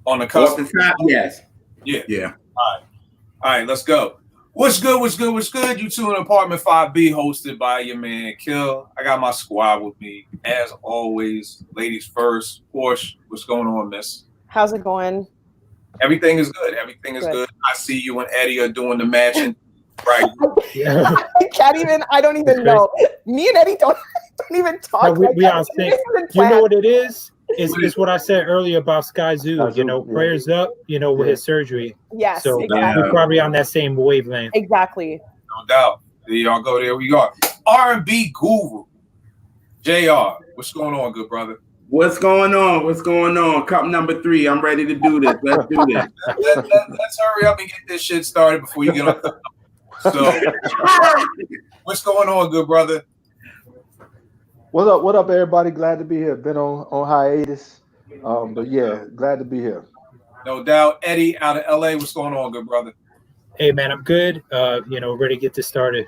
On the cusp. Off the top, yes. Yeah. Yeah. All right, let's go. What's good? What's good? What's good? You two in Apartment 5B, hosted by your man Kill. I got my squad with me, as always. Ladies first. Porsche, what's going on, miss? How's it going? Everything is good. Everything is good. I see you and Eddie are doing the matching. Right. Yeah. I don't even know. Me and Eddie don't even talk. No, we are sick. You know what it is? It's what I said earlier about Sky Zoo. You know, prayers up, with his surgery. Yes. So exactly. we're probably on that same wavelength. Exactly. No doubt. There y'all go. There we go. R&B guru. JR, what's going on, good brother? What's going on? What's going on? Cup number 3. I'm ready to do this. Let's do this. Let's hurry up and get this shit started before you get on. So, what's going on, good brother? What up? What up, everybody? Glad to be here. Been on hiatus, but yeah, glad to be here. No doubt. Eddie out of LA. What's going on, good brother? Hey man, I'm good. Ready to get this started.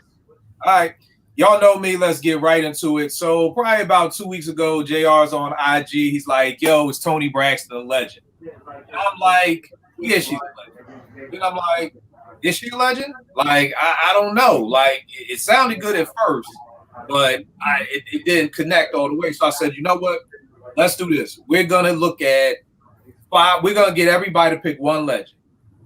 All right. Y'all know me. Let's get right into it. So probably about 2 weeks ago, JR's on IG. He's like, yo, it's Toni Braxton, a legend. And I'm like, yeah, she's a legend. Then I'm like, is she a legend? Like, I don't know. Like, it sounded good at first, but it didn't connect all the way. So I said, you know what? Let's do this. We're going to look at 5. We're going to get everybody to pick one legend.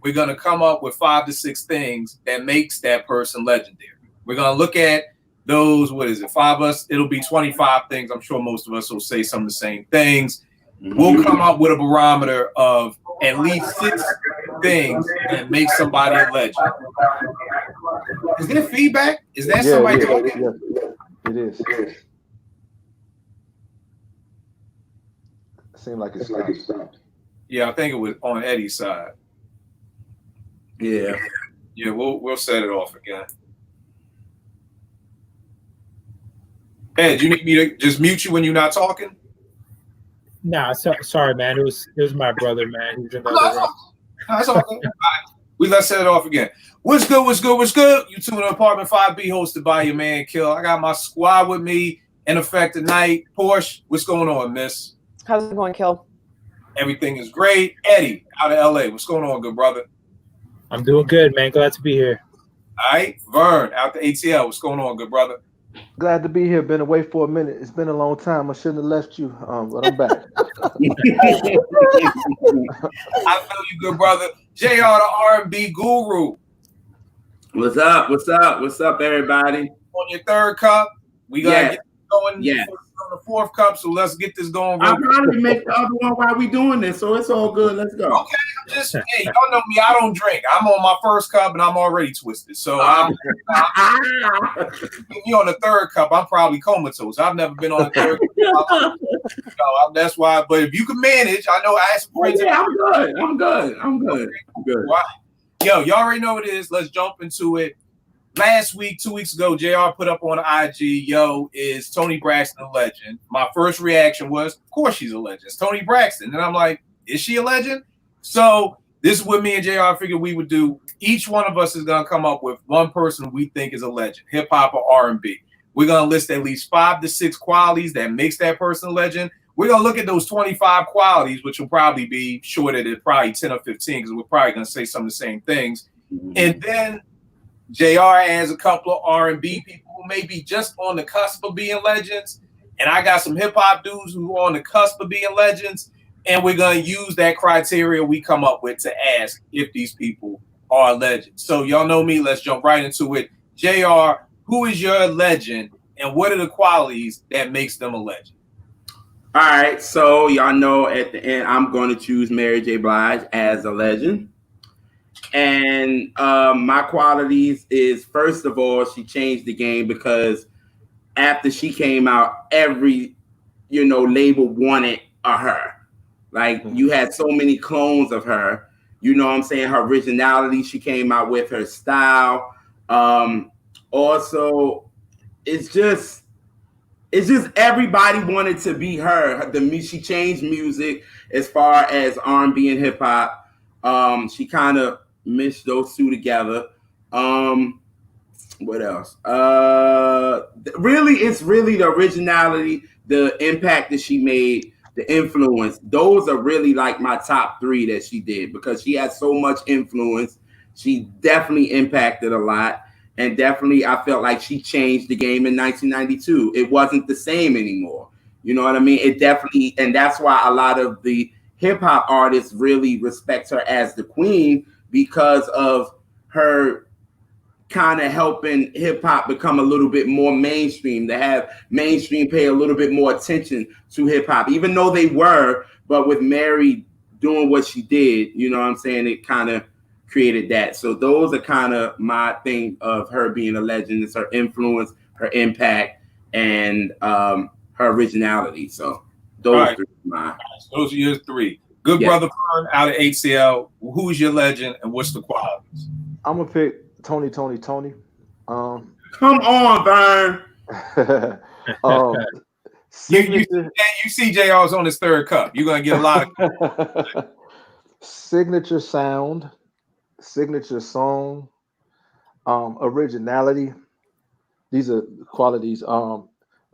We're going to come up with 5 to 6 things that makes that person legendary. We're going to look at those, 5 of us? It'll be 25 things. I'm sure most of us will say some of the same things. We'll come up with a barometer of at least 6 things that make somebody a legend. Is there feedback? Is that somebody talking? Yeah, it is. It seemed like it stopped. Yeah, I think it was on Eddie's side. Yeah. Yeah, we'll set it off again. Ed, you need me to just mute you when you're not talking? Nah, sorry, man. It was my brother, man. He was in the other room. That's all good. All right. Let's set it off again. What's good? What's good? What's good? You two in Apartment 5B, hosted by your man Kill. I got my squad with me in effect tonight. Porsche, what's going on, miss? How's it going, Kill? Everything is great. Eddie out of LA, what's going on, good brother? I'm doing good, man. Glad to be here. All right. Vern out the ATL, what's going on, good brother? Glad to be here. Been away for a minute. It's been a long time. I shouldn't have left you, but I'm back. I feel you, good brother. JR, the R&B guru. What's up? What's up? What's up, everybody? On your 3rd cup, we gotta get going. Yeah. On the 4th cup, so let's get this going. I'll probably make the other one while we doing this, so it's all good. Let's go. Okay, hey, y'all know me. I don't drink. I'm on my 1st cup and I'm already twisted. So I'm you on the 3rd cup, I'm probably comatose. I've never been on the 3rd cup. That's why. But if you can manage, I know I asked friends. Yeah, I'm good. Right. Yo, y'all already know what it is. Let's jump into it. Last week, 2 weeks ago, JR put up on IG, yo, is Toni Braxton a legend? My first reaction was, of course she's a legend. It's Toni Braxton. And I'm like, is she a legend? So this is what me and JR figured we would do. Each one of us is going to come up with one person we think is a legend, hip hop or R&B. We're going to list at least 5 to 6 qualities that makes that person a legend. We're going to look at those 25 qualities, which will probably be shorter than probably 10 or 15, because we're probably going to say some of the same things. And then JR has a couple of R&B people who may be just on the cusp of being legends. And I got some hip hop dudes who are on the cusp of being legends. And we're going to use that criteria we come up with to ask if these people are legends. So y'all know me. Let's jump right into it. JR, who is your legend and what are the qualities that makes them a legend? All right. So y'all know at the end, I'm going to choose Mary J. Blige as a legend. And my qualities is, first of all, she changed the game, because after she came out, every, label wanted her. Like, you had so many clones of her. You know what I'm saying? Her originality, she came out with her style. Also, it's just everybody wanted to be her. She changed music as far as R&B and hip hop. She kind of mixed those two together. What else? Really, it's really the originality, the impact that she made, the influence. Those are really like my top 3 that she did because she had so much influence. She definitely impacted a lot. And definitely, I felt like she changed the game in 1992. It wasn't the same anymore. You know what I mean? It definitely, and that's why a lot of the hip hop artists really respect her as the queen because of her kind of helping hip hop become a little bit more mainstream, to have mainstream pay a little bit more attention to hip hop, even though they were, but with Mary doing what she did, you know what I'm saying? It kind of created that. So those are kind of my thing of her being a legend. It's her influence, her impact, and her originality. So those 3 are mine. Those are your 3. Good brother Fern out of HCL. Who's your legend and what's the qualities? I'm gonna pick Tony. Come on, Vern. You see JR's on his 3rd cup. You're gonna get a lot of signature sound, signature song, originality. These are qualities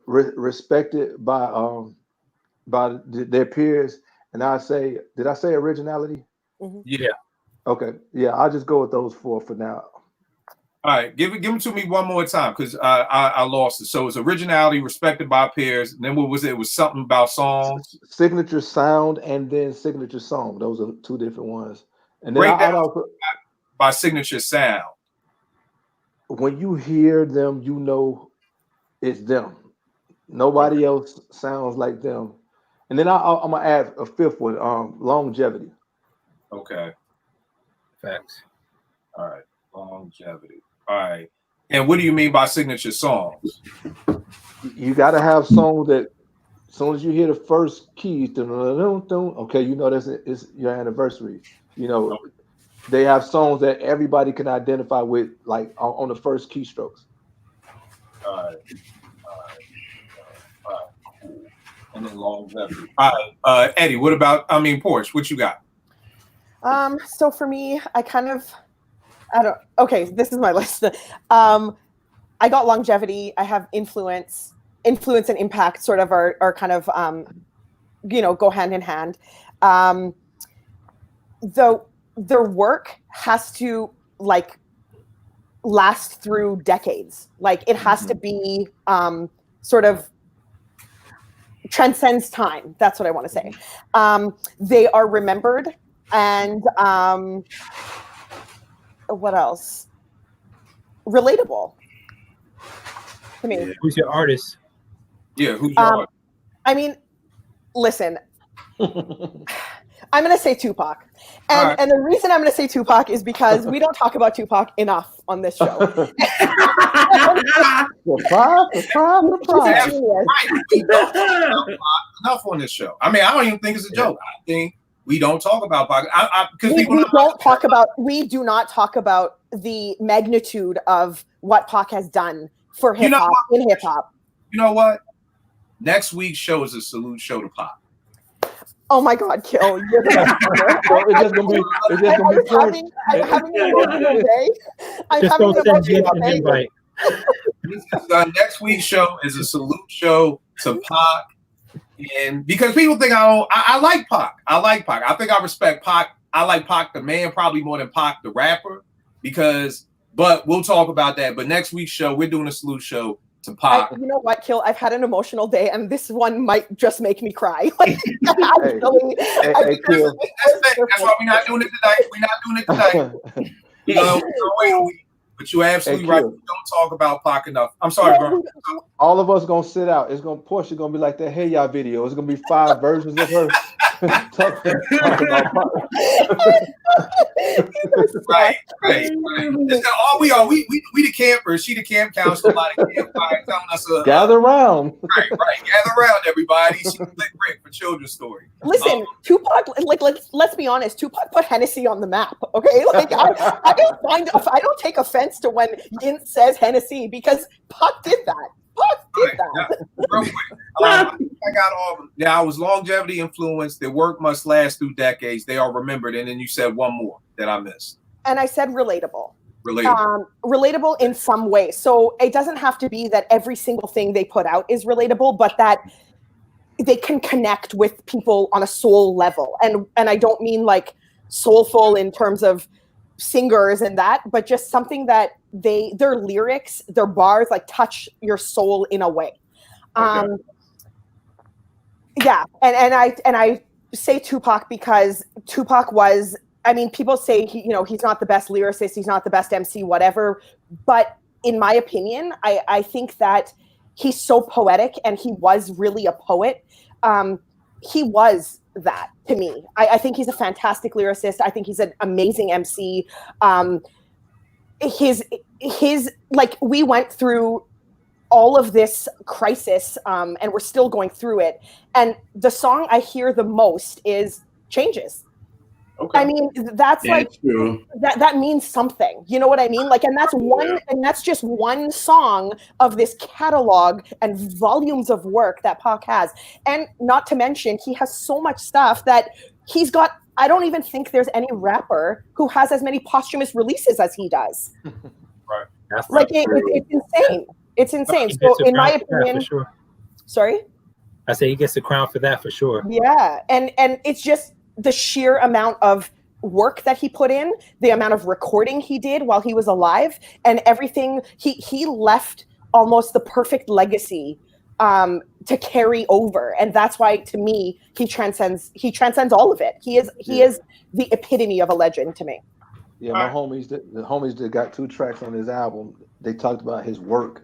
respected by their peers. And did I say originality? Mm-hmm. Yeah. Okay. Yeah, I'll just go with those 4 for now. All right, give them to me one more time because I lost it. So it's originality, respected by peers. And then what was it? It was something about songs. Signature sound and then signature song. Those are 2 different ones. And then break down by signature sound. When you hear them, you know it's them. Nobody else sounds like them. And then I'm gonna add a 5th one, longevity. Okay. Facts. All right, longevity. All right. And what do you mean by signature songs? You got to have songs that, as soon as you hear the first keys, okay, you know it's your anniversary. You know, they have songs that everybody can identify with, like on the first keystrokes. All right. Cool. And then longevity. All right, Eddie. What about? Porsche. What you got? So for me, this is my list. I got longevity. I have influence and impact sort of are kind of, go hand in hand. Though their work has to last through decades. Like it has to be sort of transcends time. That's what I want to say. They are remembered and what else? Relatable to me. Yeah. Who's your artist? Yeah, who's your artist? Listen, I'm going to say Tupac. And the reason I'm going to say Tupac is because we don't talk about Tupac enough on this show. Enough on this show. I don't even think it's a joke. I think we don't talk about Pac. We do not talk about the magnitude of what Pac has done for hip hop in hip hop. You know what? Next week's show is a salute show to Pac. Oh my God, Kill! You're the best. I'm having an emotional day. I'm having an emotional day. Next week's show is a salute show to Pac. And because people think I like Pac. I like Pac. I think I respect Pac. I like Pac the man probably more than Pac the rapper but we'll talk about that. But next week's show, we're doing a salute show to Pac. You know what, Kill? I've had an emotional day and this one might just make me cry. That's why we're not doing it tonight. But you're absolutely right. We don't talk about Pac enough. I'm sorry, bro. All of us gonna sit out. Portia gonna be like that Hey Ya video. It's gonna be 5 versions of her talking about Pac. Right. Listen, all we are, we the campers. She the camp counselor. A lot of campfires telling us. Gather around. Right. Gather around, everybody. She's Lick Rick for children's story. Listen, Tupac. Let's be honest. Tupac put Hennessy on the map. Okay, I don't take offense to when Yint says Hennessy because Pac did that. Real quick. I got all of them. Now, it was longevity, influence. Their work must last through decades. They are remembered. And then you said one more that I missed. And I said relatable. Relatable in some way. So it doesn't have to be that every single thing they put out is relatable, but that they can connect with people on a soul level, and I don't mean like soulful in terms of singers and that, but just something that their lyrics, their bars like touch your soul in a way. Okay. Yeah, and I say Tupac because Tupac was, I mean, people say he's not the best lyricist, he's not the best MC, whatever, but in my opinion, I think that he's so poetic, and he was really a poet. He was that to me. I think he's a fantastic lyricist. I think he's an amazing MC. His like, we went through all of this crisis, and we're still going through it. And the song I hear the most is Changes. Okay. I mean, that's like true. that means something. You know what I mean? Like, and that's just one song of this catalog and volumes of work that Pac has. And not to mention, he has so much stuff that he's got. I don't even think there's any rapper who has as many posthumous releases as he does. Right. That's Like, it's insane. It's insane. He So, gets a in my crown for that, opinion, for sure. sorry. I say he gets the crown for that for sure. Yeah, and it's just the sheer amount of work that he put in, the amount of recording he did while he was alive, and everything. He left almost the perfect legacy to carry over, and that's why, to me, he transcends all of it. He is the epitome of a legend to me. Yeah, my homies, the homies that got 2 tracks on his album, they talked about his work.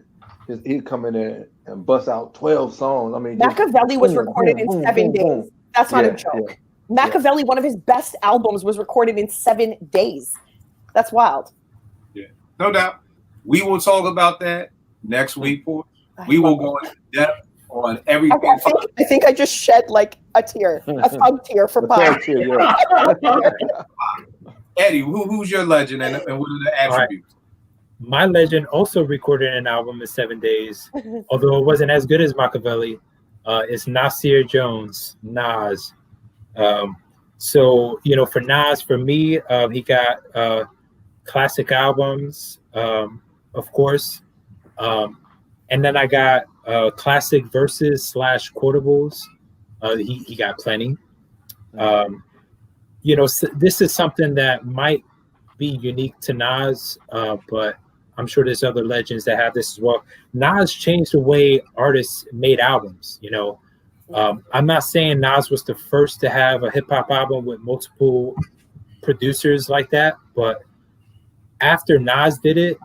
He'd come in there and bust out 12 songs. I mean, Machiavelli was recorded in 7 days. That's not a joke. Machiavelli, one of his best albums, was recorded in 7 days. That's wild. Yeah, no doubt. We will talk about that next week. We will go into depth on everything. I think I just shed like a tear, a thug tear for Pac. Eddie, who's your legend, and what are the attributes? My legend also recorded an album in 7 days, although it wasn't as good as Machiavelli. It's Nasir Jones, Nas. So, for Nas, for me, he got classic albums, of course. And then I got classic verses / quotables. He got plenty. This is something that might be unique to Nas, but I'm sure there's other legends that have this as well. Nas changed the way artists made albums. I'm not saying Nas was the first to have a hip hop album with multiple producers like that, but after Nas did it,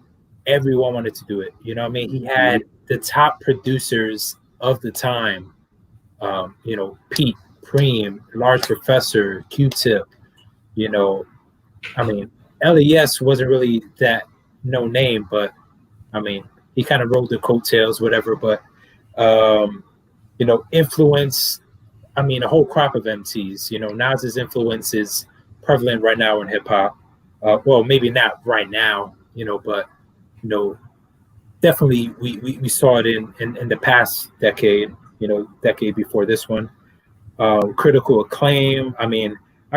everyone wanted to do it. You know what I mean? He had the top producers of the time, Pete, Preem, Large Professor, Q-Tip, LES wasn't really that no name, but he kind of rode the coattails, whatever, but influence, a whole crop of MCs. Nas's influence is prevalent right now in hip hop. Well, maybe not right now, but definitely we saw it in the past decade, decade before this one. Critical Acclaim. I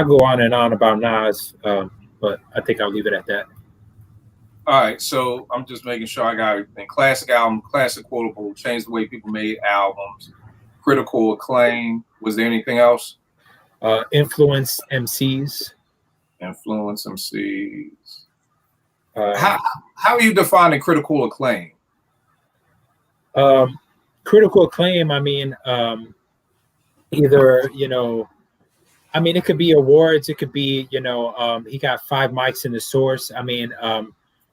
go on and on about Nas, but I think I'll leave it at that. All right, so I'm just making sure I got everything. Classic album, classic quotable, changed the way people made albums. Critical Acclaim. Was there anything else? Influence MCs. Influence MCs. How are you defining critical acclaim? Critical acclaim, either, it could be awards, it could be, he got 5 mics in the Source.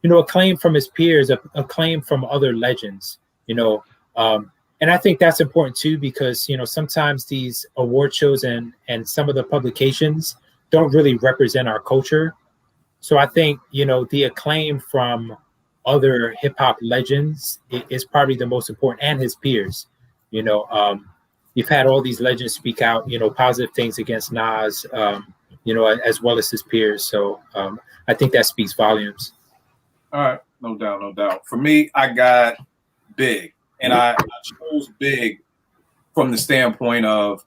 Acclaim from his peers, acclaim from other legends, and I think that's important too, because, sometimes these award shows and some of the publications don't really represent our culture. So I think, the acclaim from other hip hop legends is probably the most important, and his peers. You've had all these legends speak out, positive things against Nas, as well as his peers. So I think that speaks volumes. All right, no doubt. For me, I got Big, and I chose Big from the standpoint of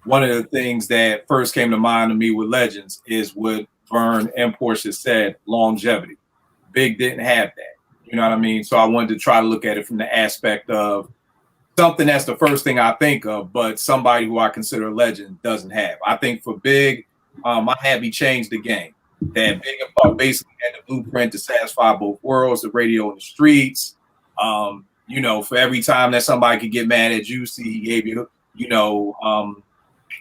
one of the things that first came to mind to me with legends is what Vern and Portia said, longevity. Big didn't have that. You know what I mean? So I wanted to try to look at it from the aspect of something that's the first thing I think of, but somebody who I consider a legend doesn't have. I think for Big, I have he changed the game. That Big and Puff basically had the blueprint to satisfy both worlds, the radio and the streets. You know, for every time that somebody could get mad at Juicy, he gave you, you know,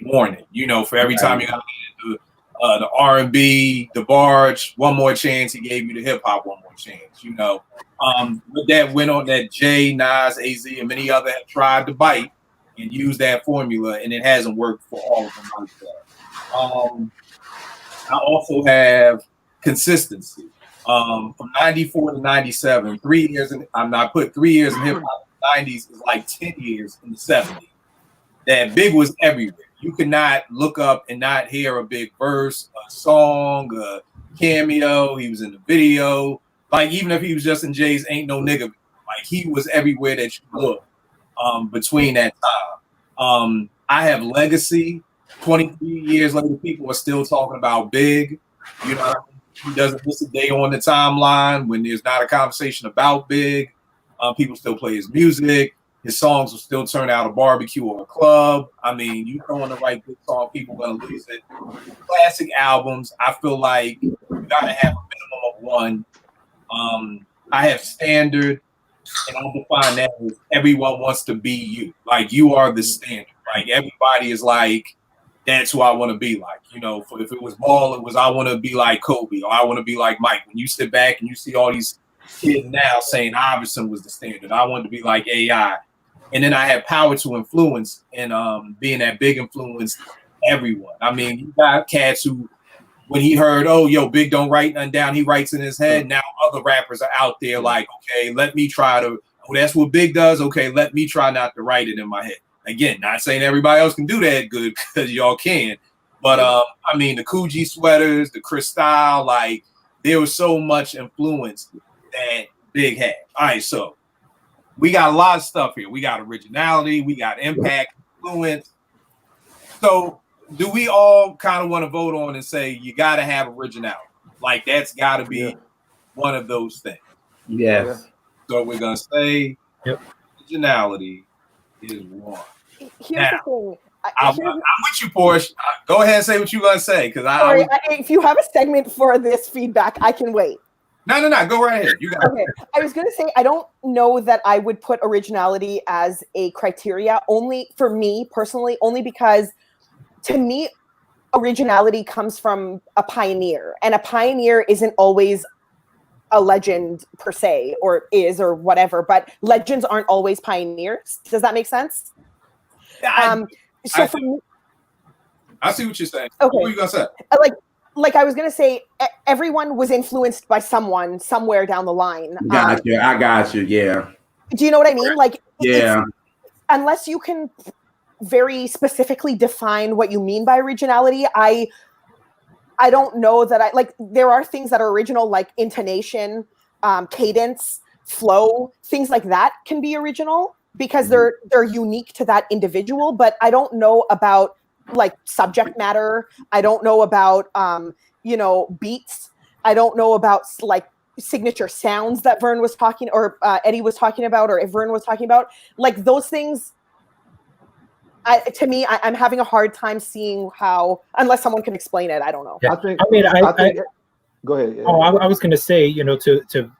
warning. You know, for every time you got the R&B, the barge, one more chance, he gave you the hip hop one more chance. You know, but that went on that Jay, Nas, AZ, and many others have tried to bite and use that formula, and it hasn't worked for all of them like that. I also have consistency. From 94 to 97, 3 years in, I put 3 years in hip hop. The 90s is like 10 years in the 70s. That Big was everywhere. You could not look up and not hear a Big verse, a song, a cameo. He was in the video. Like, even if he was just in Jay's Ain't No Nigga, like, he was everywhere that you look between that time. I have legacy. 23 years later, people are still talking about Big. You know, he doesn't miss a day on the timeline when there's not a conversation about Big. People still play his music. His songs will still turn out a barbecue or a club. I mean, you throw in the right good song, people are going to lose it. Classic albums, I feel like you got to have a minimum of one. I have standard, and I'll define that as everyone wants to be you. Like, you are the standard. Like, everybody is like, that's who I want to be like. You know, if it was ball, it was I want to be like Kobe or I want to be like Mike. When you sit back and you see all these kids now saying Iverson was the standard, I wanted to be like AI. And then I had power to influence and being that Big influence everyone. I mean, you got cats who, when he heard, oh, yo, Big don't write nothing down, he writes in his head. Now other rappers are out there like, okay, let me try to, oh, that's what Big does. Okay, let me try not to write it in my head. Again, not saying everybody else can do that good because y'all can. But, I mean, the Coogee sweaters, the Cristal, like, there was so much influence that Big had. All right, so we got a lot of stuff here. We got originality. We got impact, influence. So do we all kind of want to vote on and say you got to have originality? Like, that's got to be one of those things. Yes. So we're going to say originality is one. Here's Now, the thing. I'm with you, Porsche. Go ahead and say what you're going to say. Because if you have a segment for this feedback, I can wait. No. Go right ahead. You got okay. I was going to say, I don't know that I would put originality as a criteria, only for me personally, only because to me, originality comes from a pioneer, and a pioneer isn't always a legend per se, or is, or whatever, but legends aren't always pioneers. Does that make sense? I see what you're saying. Okay. What are you going to say? Like I was going to say, everyone was influenced by someone somewhere down the line. I got you. Yeah. Do you know what I mean? Like, yeah. Unless you can very specifically define what you mean by originality, I don't know that there are things that are original, like intonation, cadence, flow, things like that can be original because they're unique to that individual. But I don't know about like subject matter. I don't know about beats. I don't know about like signature sounds that Vern was talking, or Eddie was talking about, or if Vern was talking about, like those things. To me, I'm having a hard time seeing how, unless someone can explain it. I don't know. Yeah. I think. Go ahead. Yeah. Oh, I was going to say, to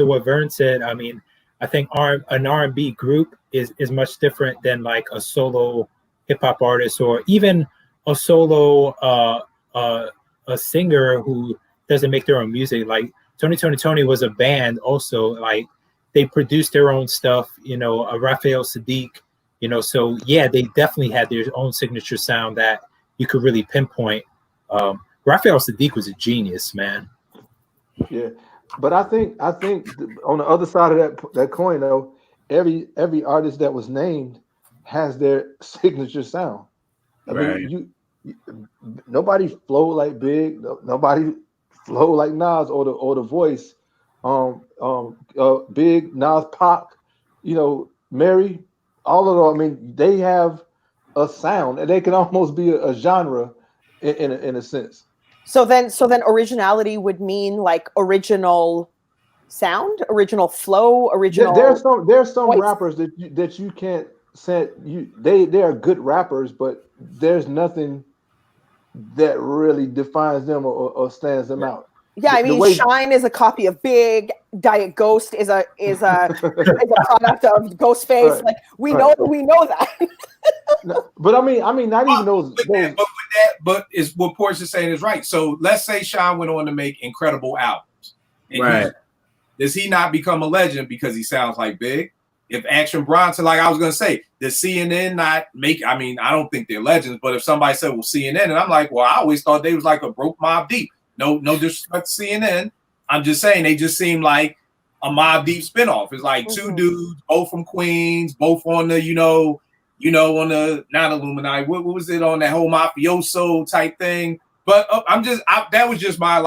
what Vern said. I mean, I think an R&B group is much different than like a solo hip hop artist, or even a solo a singer who doesn't make their own music. Like Tony was a band also. Like they produced their own stuff. Raphael Sadiq. So yeah, they definitely had their own signature sound that you could really pinpoint. Raphael Sadiq was a genius, man. Yeah, but I think on the other side of that coin, though, every artist that was named has their signature sound. I mean, nobody flow like Big, nobody flow like Nas or the voice. Big, Nas, Pac, Mary. All of them, I mean, they have a sound, and they can almost be a genre in a sense. So then originality would mean like original sound, original flow, original. There's some voice. rappers that you can't saying they are good rappers, but there's nothing that really defines them or stands them out. Yeah, I mean, Shine is a copy of Big. Diet Ghost is a is a product of Ghostface. Right. Like we know that. No, but I mean, not even those. But is what Portia is saying is right. So let's say Shine went on to make incredible albums, and Right. does he not become a legend because he sounds like Big? If Action Bronson, like I was gonna say, does CNN not make? I mean, I don't think they're legends, but if somebody said, "Well, CNN," and I'm like, "Well, I always thought they was like a broke Mobb Deep." No disrespect to CNN. I'm just saying they just seem like a Mobb Deep spinoff. It's like two dudes, both from Queens, both on the, on the not Illuminati. What was it on that whole mafioso type thing? But that was just my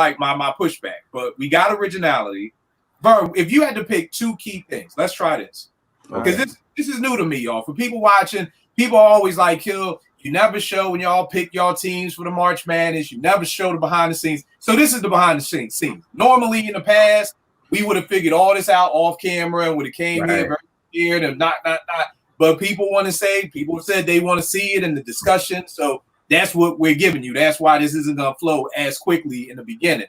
pushback. But we got originality. Vern, if you had to pick two key things, let's try this. Because this is new to me, y'all. For people watching, people are always like, you never show when y'all pick y'all teams for the March Madness. You never show the behind the scenes. So this is the behind the scenes. Normally in the past, we would have figured all this out off camera and would have came here and not. But people said they want to see it in the discussion. So that's what we're giving you. That's why this isn't going to flow as quickly in the beginning.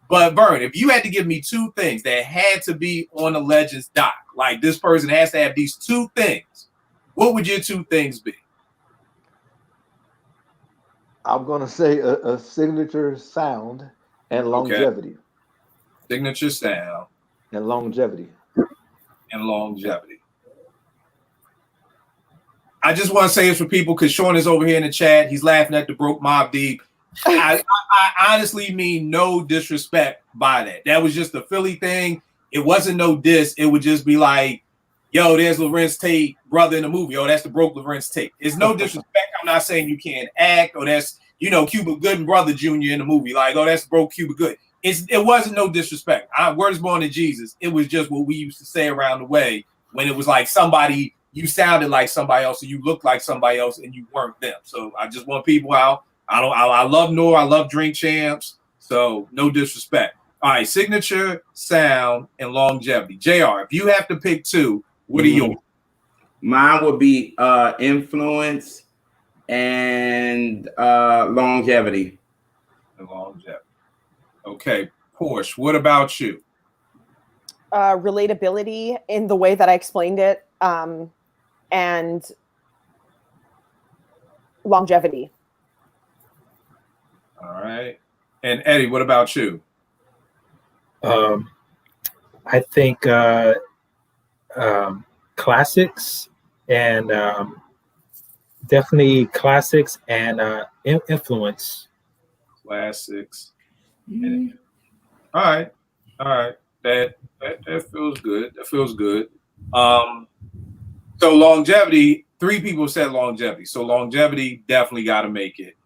But Vern, if you had to give me two things that had to be on the Legends doc, like this person has to have these two things, what would your two things be? I'm gonna say a signature sound and longevity. Okay. Signature sound and longevity. I just want to say this for people because Sean is over here in the chat. He's laughing at the broke Mobb Deep. I honestly mean no disrespect by that. That was just a Philly thing. It wasn't no diss. It would just be like, yo, there's Lorenz Tate, brother in the movie. Oh, that's the broke Lorenz Tate. It's no disrespect. I'm not saying you can't act, or that's, Cuba Gooding brother Jr. in the movie. Like, oh, that's broke Cuba Gooding. It wasn't no disrespect. Words born to Jesus. It was just what we used to say around the way when it was like somebody, you sounded like somebody else, or you looked like somebody else, and you weren't them. So I just want people out. I love Noor. I love Drink Champs. So no disrespect. All right, signature, sound, and longevity. JR, if you have to pick two, what are yours? Mine would be influence and longevity. And longevity. Okay, Porsche, what about you? Relatability in the way that I explained it, and longevity. All right. And Eddie, what about you? I think classics and definitely classics and influence. Classics. Mm-hmm. All right. That feels good. That feels good. So longevity, 3 people said longevity. So longevity definitely got to make it.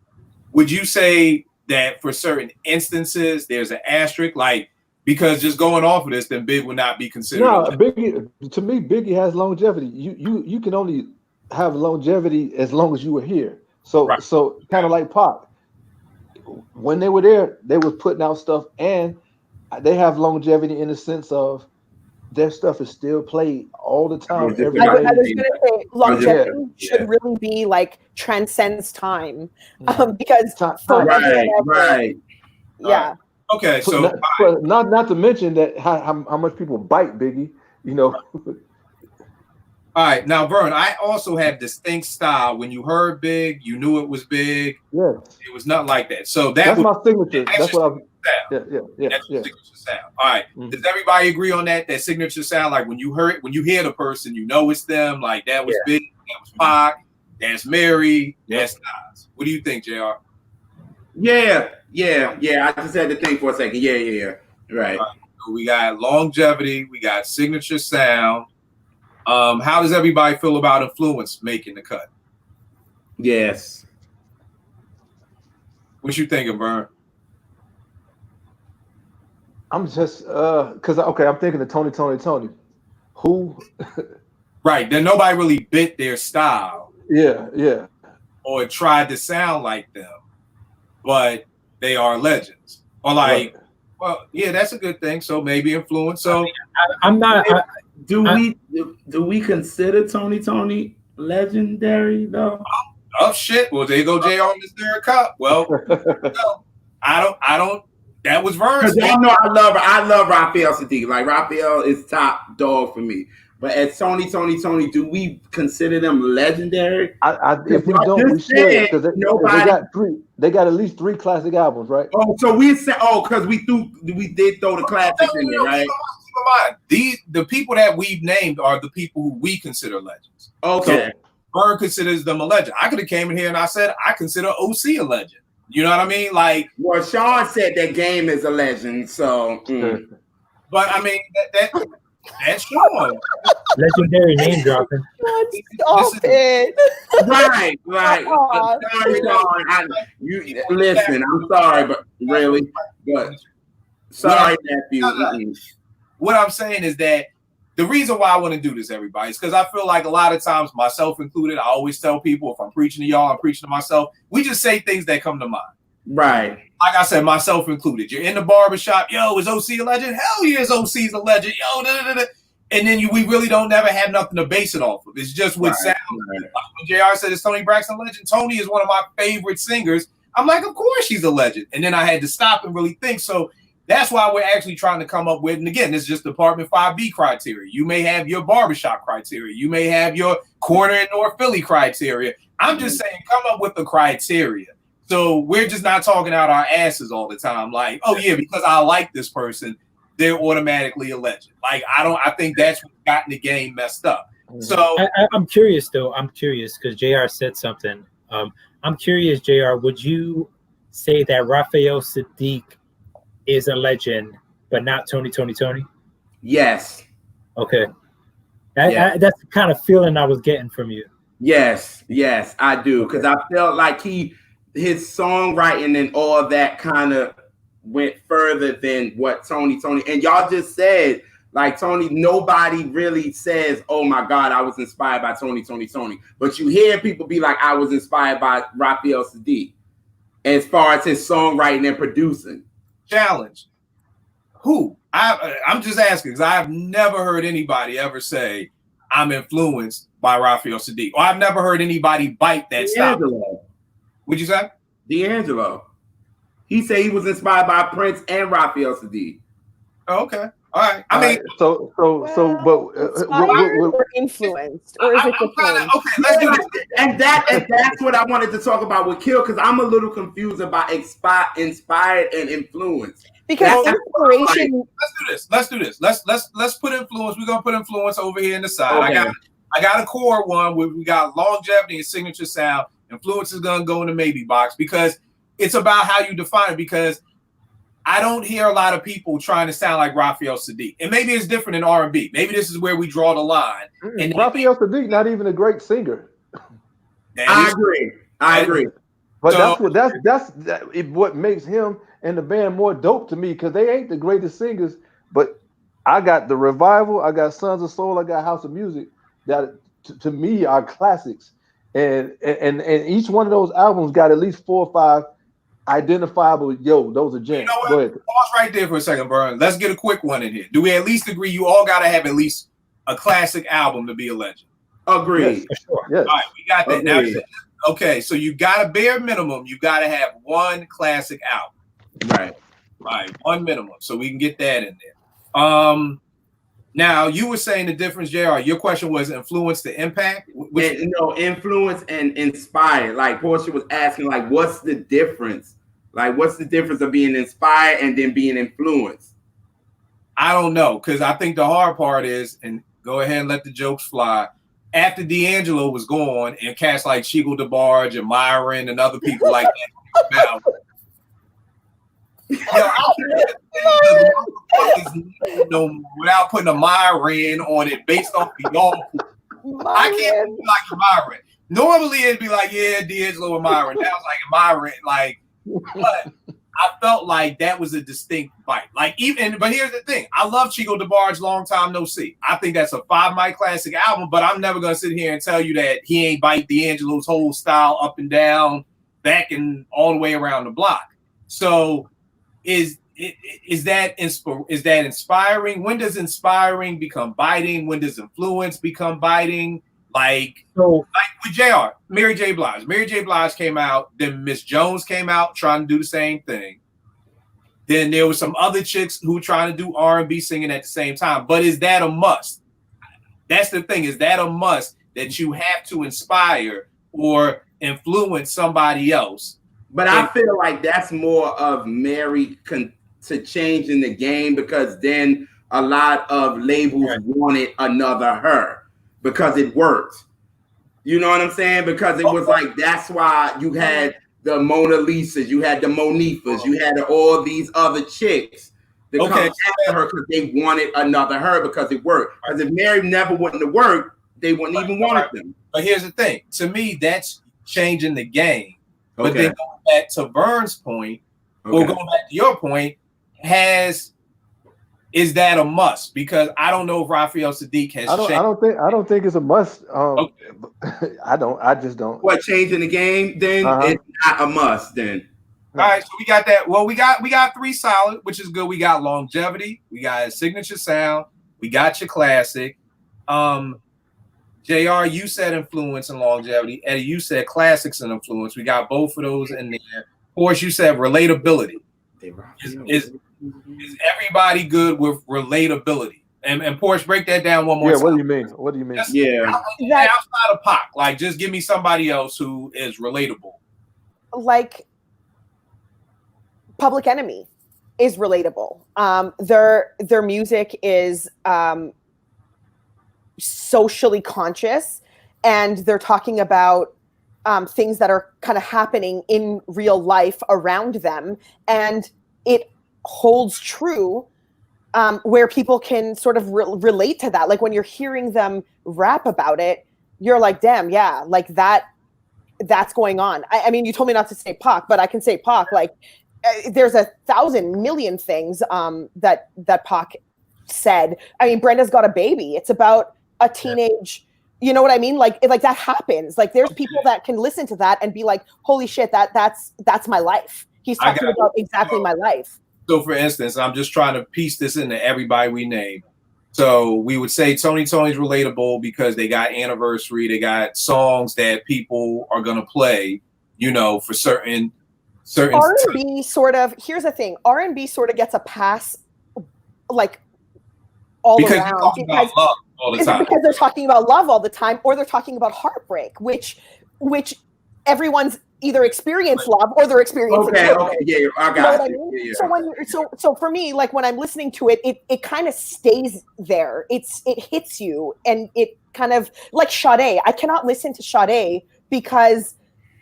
Would you say that for certain instances there's an asterisk, like, because just going off of this, then Big would not be considered? No, Biggie. To me, Biggie has longevity. You can only have longevity as long as you were here. So right. So kind of like Pac. When they were there, they were putting out stuff, and they have longevity in the sense of their stuff is still played all the time. I was going to say longevity should really be like transcends time, because right. Yeah. Okay, so not to mention that how much people bite Biggie, All right, now Vern, I also have distinct style. When you heard Big, you knew it was Big. Yes, it was not like that. So that's my signature. That's what I'm. That's signature sound. All right. Mm-hmm. Does everybody agree on that? That signature sound, like when you hear the person, you know it's them. Like that was Big, that was Pac, that's Mary, that's Nas. What do you think, JR? Yeah. I just had to think for a second. Yeah. Right. So we got longevity. We got signature sound. How does everybody feel about influence making the cut? Yes. What you thinking, Vern? I'm just because I'm thinking of Tony. Who? Right. Then nobody really bit their style. Yeah. Or tried to sound like them, but they are legends. Or like, well, yeah, that's a good thing. So maybe influence. So I'm not. Do we consider Tony legendary though? Oh shit! Well, there you go, Jr. on this third cup. Well, no, I don't. That was Vern's. Because y'all know I love Raphael Sadiq. Like Raphael is top dog for me. But as Tony, do we consider them legendary? If we don't, we should, because they got at least 3 classic albums, right? Oh, so we said, because we did throw the classics in there, right? Keep in mind, the people that we've named are the people who we consider legends. Okay. So Vern considers them a legend. I could have came in here and I said I consider OC a legend. You know what I mean? Like, well, Sean said that Game is a legend, so. But I mean that's Sean. Legendary name dropping. Stop it. Right. Sorry, Sean. Listen, I'm sorry, but really, but sorry, nephew. What I'm saying is that the reason why I want to do this, everybody, is because I feel like a lot of times, myself included, I always tell people if I'm preaching to y'all, I'm preaching to myself. We just say things that come to mind. Right. Like I said, myself included. You're in the barbershop. Yo, is OC a legend? Hell yeah, OC's a legend. Yo, and then we really don't never have nothing to base it off of. It's just what sounds. Right. Like when JR said, is Tony Braxton a legend? Tony is one of my favorite singers. I'm like, of course she's a legend. And then I had to stop and really think. So that's why we're actually trying to come up with, and again, this is just Department 5B criteria. You may have your barbershop criteria. You may have your corner in North Philly criteria. I'm just saying, come up with the criteria. So we're just not talking out our asses all the time. Like, oh yeah, because I like this person, they're automatically a legend. Like, I think that's what's gotten the game messed up. So I'm curious though. I'm curious because JR said something. I'm curious, JR, would you say that Raphael Sadiq is a legend, but not Tony? Yes. Okay. That's the kind of feeling I was getting from you. Yes, I do. Because I felt like his songwriting and all that kind of went further than what Tony. And y'all just said, like, Tony, nobody really says, oh my God, I was inspired by Tony. But you hear people be like, I was inspired by Raphael Sadiq as far as his songwriting and producing. Challenge. Who? I'm just asking because I've never heard anybody ever say I'm influenced by Raphael Sadiq. Or I've never heard anybody bite that stop. What'd you say? D'Angelo. He said he was inspired by Prince and Raphael Sadiq. Oh, okay. All right. I mean, or influenced, or is it the same? Okay, let's do this. And that's what I wanted to talk about with Kill, because I'm a little confused about inspired and influenced. Because inspiration. Let's do this. Let's put influence. We're gonna put influence over here in the side. Okay. I got a core one where we got longevity and signature sound. Influence is gonna go in the maybe box because it's about how you define it. Because I don't hear a lot of people trying to sound like Raphael Sadiq, and maybe it's different in R&B. Maybe this is where we draw the line. And Raphael Sadiq, not even a great singer. I agree. But so, that's what makes him and the band more dope to me, because they ain't the greatest singers. But I got The Revival, I got Sons of Soul, I got House of Music that to me are classics, and each one of those albums got at least 4 or 5 identifiable. Those are gems. You know what? Go ahead. Pause right there for a second, Burn. Let's get a quick one in here. Do we at least agree you all got to have at least a classic album to be a legend? Agreed. Yes, sure. Yes. All right, we got that. Agreed. Now, okay, so you got a bare minimum. You got to have one classic album. Right. One minimum, so we can get that in there. Now you were saying the difference, JR. Your question was influence to impact. Influence and inspired. Like Portia was asking, like, what's the difference? Like, what's the difference of being inspired and then being influenced? I don't know, because I think the hard part is, and go ahead and let the jokes fly. After D'Angelo was gone, and cats like Chico DeBarge and Myron and other people like that. Without putting a Myron on it based off the y'all. I can't be like Myron. Normally it'd be like, yeah, D'Angelo and Myron. That was like Myron, like, but I felt like that was a distinct bite. Like, but here's the thing. I love Chico DeBarge, Long Time No See. I think that's a 5 mic classic album, but I'm never gonna sit here and tell you that he ain't bite D'Angelo's whole style up and down, back and all the way around the block. So is that inspiring? When does inspiring become biting? When does influence become biting? Like So with JR, Mary J. Blige. Mary J. Blige came out, then Miss Jones came out trying to do the same thing. Then there was some other chicks who were trying to do R&B singing at the same time. But is that a must? That's the thing. Is that a must that you have to inspire or influence somebody else? But I feel like that's more of Mary to changing the game, because then a lot of labels wanted another her because it worked. You know what I'm saying? Because it was like, that's why you had the Mona Lisas, you had the Monifas, you had all these other chicks that come after her because they wanted another her because it worked. Because if Mary never wouldn't have worked, they wouldn't even want them. But here's the thing. To me, that's changing the game. But then going back to Vern's point, or going back to your point, is that a must? Because I don't know if Raphael Sadiq has changed. I don't think it's a must. I just don't. What, changing the game then? It's not a must then. All right, so we got that. Well, we got 3 solid, which is good. We got longevity, we got signature sound, we got your classic. JR, you said influence and longevity. Eddie, you said classics and influence. We got both of those in there. Of course, you said relatability. Is everybody good with relatability? And Porsche, break that down one more time. What do you mean? What do you mean? Outside of Pac, like just give me somebody else who is relatable. Like Public Enemy is relatable. Their music is socially conscious, and they're talking about things that are kind of happening in real life around them, and it holds true where people can sort of relate to that. Like when you're hearing them rap about it, you're like, damn, yeah, like that's going on. I mean, you told me not to say Pac, but I can say Pac. Like there's 1,000 million things that Pac said. I mean, Brenda's Got a Baby. It's about a teenage, you know what I mean? Like that happens. Like there's people that can listen to that and be like, holy shit, that's my life. He's talking about exactly my life. So for instance, I'm just trying to piece this into everybody we name. So we would say Tony's relatable because they got Anniversary, they got songs that people are gonna play, you know, for certain R&B sort of, here's the thing, R&B sort of gets a pass like all because around. Talking about love all the time. Because they're talking about love all the time, or they're talking about heartbreak, which everyone's either experienced love or they're experiencing heartbreak. Yeah, I got you. I mean? So for me, like when I'm listening to it, it kind of stays there. It hits you, and it kind of like Sade. I cannot listen to Sade because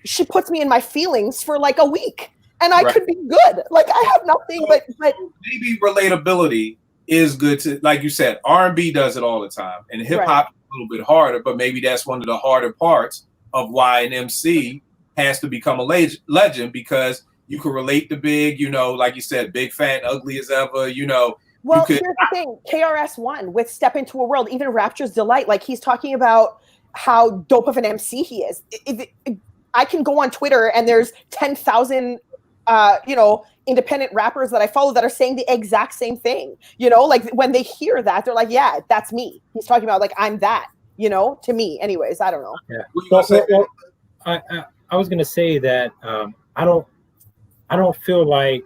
she puts me in my feelings for like a week, and I could be good. Like I have nothing but maybe relatability is good to, like you said, R&B does it all the time, and hip hop is a little bit harder. But maybe that's one of the harder parts of why an MC has to become a legend, because you can relate to Big, you know, like you said, Big, Fat, Ugly as Ever, you know. Well, here's the thing, KRS-One with Step Into a World, even Rapture's Delight, like he's talking about how dope of an MC he is. I can go on Twitter and there's 10,000, you know, independent rappers that I follow that are saying the exact same thing. You know, like when they hear that, they're like, yeah, that's me. He's talking about like, I'm that, you know, to me. Anyways, I don't know. Yeah. I was gonna say that I don't feel like,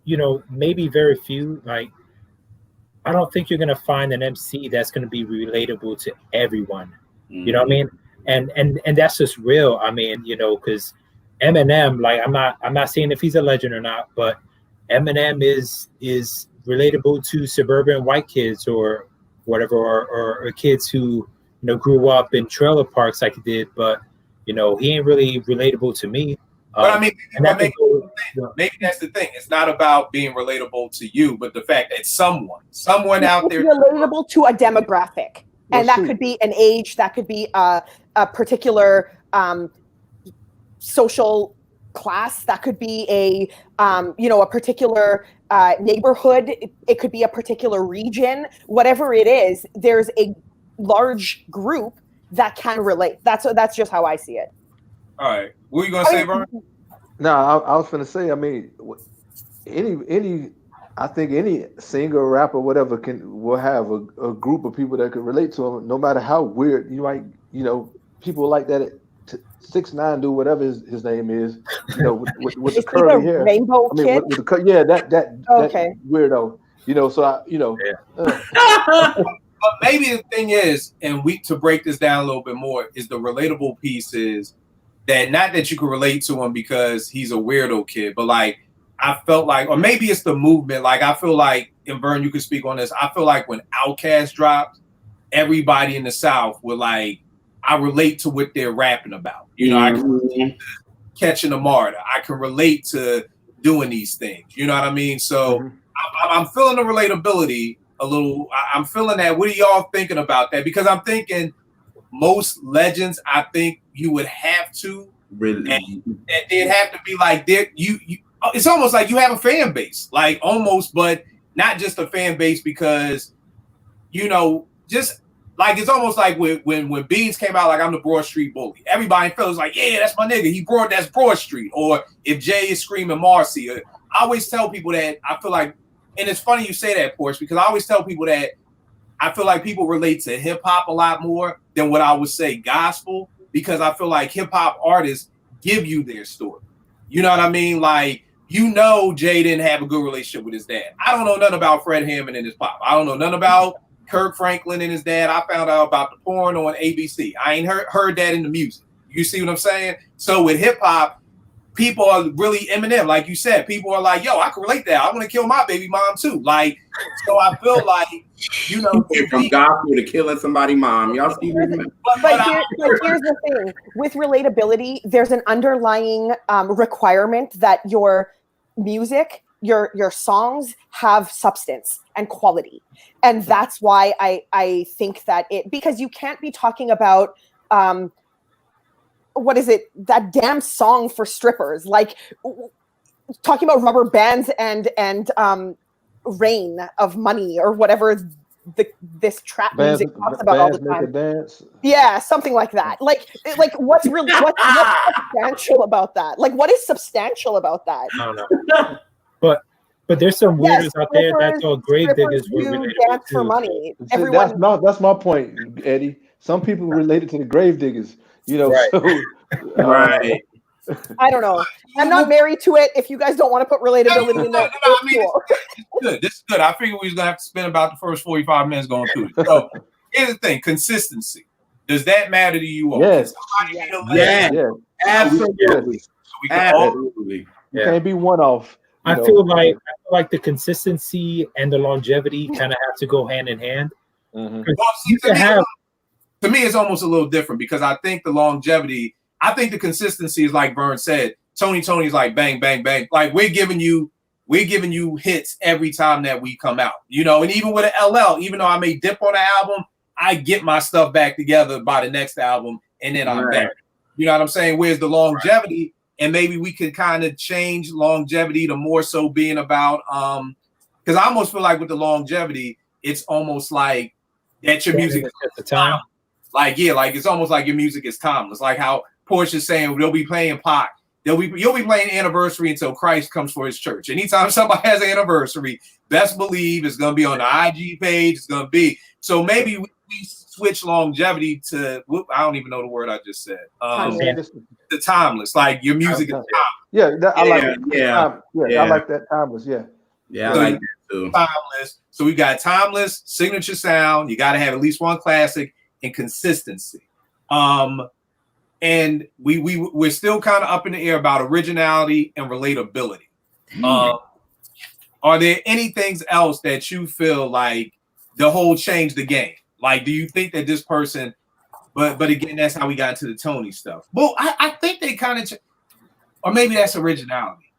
you know, maybe very few, like I don't think you're gonna find an MC that's gonna be relatable to everyone. You know what I mean? And that's just real. I mean, you know, because Eminem, like I'm not saying if he's a legend or not, but Eminem is relatable to suburban white kids or whatever, or kids who, you know, grew up in trailer parks like he did, but you know, he ain't really relatable to me. But I mean, maybe that's the thing. It's not about being relatable to you, but the fact that someone out there relatable to a demographic. And that could be an age, that could be a particular social class, that could be a particular neighborhood, it could be a particular region, whatever it is, there's a large group that can relate. That's just how I see it. All right. What are you going to say, Vern? No, I was going to say, I mean, any I think any singer, rapper, whatever will have a group of people that can relate to him, no matter how weird you might, people like that. 6ix9ine, do whatever his name is, with the curly hair. Rainbow I mean, Kid. with the that Okay. weirdo, So But maybe the thing is, and to break this down a little bit more, is the relatable piece is that not that you can relate to him because he's a weirdo kid, but like I felt like, or maybe it's the movement. Like I feel like, and Vern, you can speak on this. I feel like when Outkast dropped, everybody in the South were like, I relate to what they're rapping about. I can relate to catching a martyr. I can relate to doing these things. You know what I mean? So I'm feeling the relatability a little. I'm feeling that. What are y'all thinking about that? Because I'm thinking most legends, I think you would have to Really, and they'd have to be like you. It's almost like you have a fan base, like almost, but not just a fan base because just like it's almost like when Beans came out, like I'm the Broad Street Bully. Everybody feels like, yeah, that's my nigga. That's Broad Street. Or if Jay is screaming Marcy, I always tell people that I feel like, and it's funny you say that, Porsche, because I always tell people that I feel like people relate to hip hop a lot more than what I would say gospel, because I feel like hip hop artists give you their story. You know what I mean? Like, Jay didn't have a good relationship with his dad. I don't know nothing about Fred Hammond and his pop. I don't know nothing about Kirk Franklin and his dad. I found out about the porn on ABC. I ain't heard that in the music. You see what I'm saying? So with hip hop, people are really Eminem, like you said. People are like, yo, I can relate to that. I want to kill my baby mom too. Like, so I feel like, from gospel to killing somebody's mom. Y'all see what I mean? But here's the thing. With relatability, there's an underlying requirement that your music, your songs have substance and quality. And that's why I think that because you can't be talking about what is it, that damn song for strippers, like talking about rubber bands and rain of money or whatever this trap music talks about all the time. Dance. Yeah, something like that. Like what's substantial about that? Like, what is substantial about that? I don't know. But there's some weirdos out there that thought grave diggers were related dance for money. That's my point, Eddie. Some people related to the grave diggers. Right. So, right. I don't know. I'm not married to it. If you guys don't want to put relatability in that, it's good. This is good. I figured we was gonna have to spend about the first 45 minutes going through it. So here's the thing: consistency. Does that matter to you all? Yes. Yeah. Absolutely. So we can all, Absolutely. You can't be one off. I feel like the consistency and the longevity kind of have to go hand in hand. Mm-hmm. To me, it's almost a little different because I think the longevity, I think the consistency is like Vern said. Tony's like bang, bang, bang. Like we're giving you hits every time that we come out, and even with an LL, even though I may dip on the album, I get my stuff back together by the next album and then I'm back. You know what I'm saying? Whereas the longevity, and maybe we could kind of change longevity to more so being about, because I almost feel like with the longevity, it's almost like that your music at the time. Like it's almost like your music is timeless. Like how Portia's saying they'll be playing Pac. You'll be playing Anniversary until Christ comes for his church. Anytime somebody has an anniversary, best believe it's gonna be on the IG page. It's gonna be so maybe we switch longevity to I don't even know the word I just said. The timeless, like your music is timeless. Yeah, I like it. Yeah, I like that timeless. Yeah, I like that too. Timeless. So we got timeless, signature sound. You got to have at least one classic and consistency. And we're still kind of up in the air about originality and relatability. Are there any things else that you feel like the whole changed the game? Like, do you think that this person? But again, that's how we got into the Tony stuff. Well, I think they kind of, or maybe that's originality.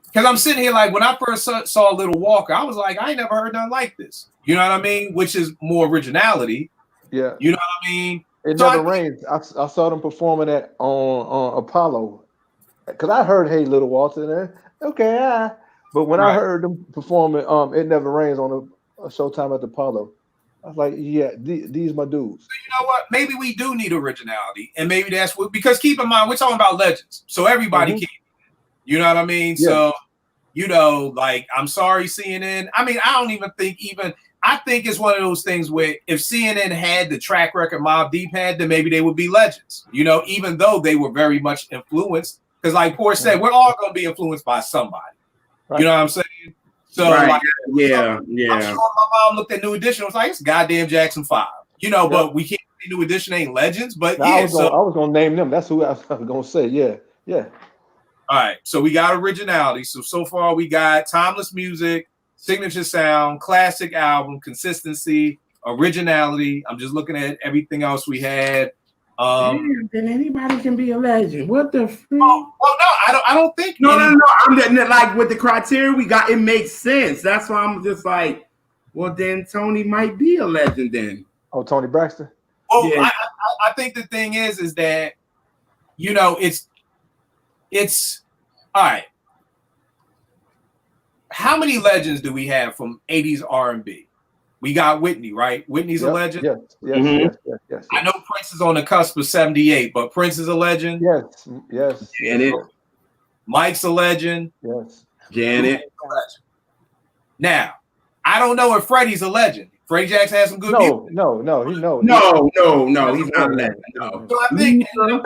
Because I'm sitting here like when I first saw Little Walker, I was like, I ain't never heard nothing like this. You know what I mean? Which is more originality. Yeah. You know what I mean? It Never Rains. I saw them performing that on Apollo. Because I heard Hey Little Walter there. Okay, but when I heard them performing It Never Rains on a Showtime at the Apollo, I was like, yeah, these my dudes. So you know what? Maybe we do need originality. And maybe that's what, because keep in mind, we're talking about legends. So everybody can. You know what I mean? Yeah. So you know, like, I'm sorry, CNN. I mean, I don't even think I think it's one of those things where if CNN had the track record Mobb Deep had, then maybe they would be legends, you know, even though they were very much influenced. Because like Porsche said, we're all going to be influenced by somebody. Right. You know what I'm saying? So, like, yeah. I'm sure my mom looked at New Edition and was like, it's goddamn Jackson 5. You know, but we can't say New Edition ain't legends. But no, I was gonna name them. That's who I was gonna say. Yeah. All right. So we got originality. So far we got timeless music, signature sound, classic album, consistency, originality. I'm just looking at everything else we had. Then anybody can be a legend. What the freak? Well, no, I don't think. No. I'm like with the criteria we got, it makes sense. That's why I'm just like, well, then Tony might be a legend then. Oh, Tony Braxton. Well, yeah. I think the thing is that, you know, it's all right. How many legends do we have from 80s R&B? We got Whitney, right? Whitney's a legend. Yes. I know Prince is on the cusp of 78, but Prince is a legend. Yes. Janet. Mike's a legend. Yes. Janet. Now, I don't know if Freddie's a legend. Freddie Jackson has some good music. No, he's not a legend. No. So I think, and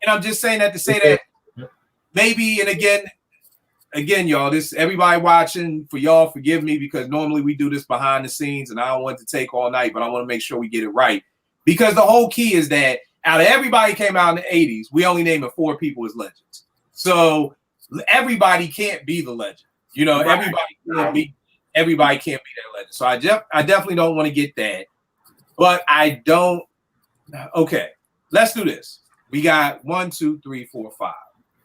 I'm just saying that to say that maybe, and again, y'all, this everybody watching, for y'all, forgive me, because normally we do this behind the scenes and I don't want to take all night, but I want to make sure we get it right. Because the whole key is that out of everybody came out in the 80s, we only named 4 people as legends. So everybody can't be the legend. You know, everybody can't be that legend. So I definitely don't want to get that. But I don't. Okay, let's do this. We got 1, 2, 3, 4, 5.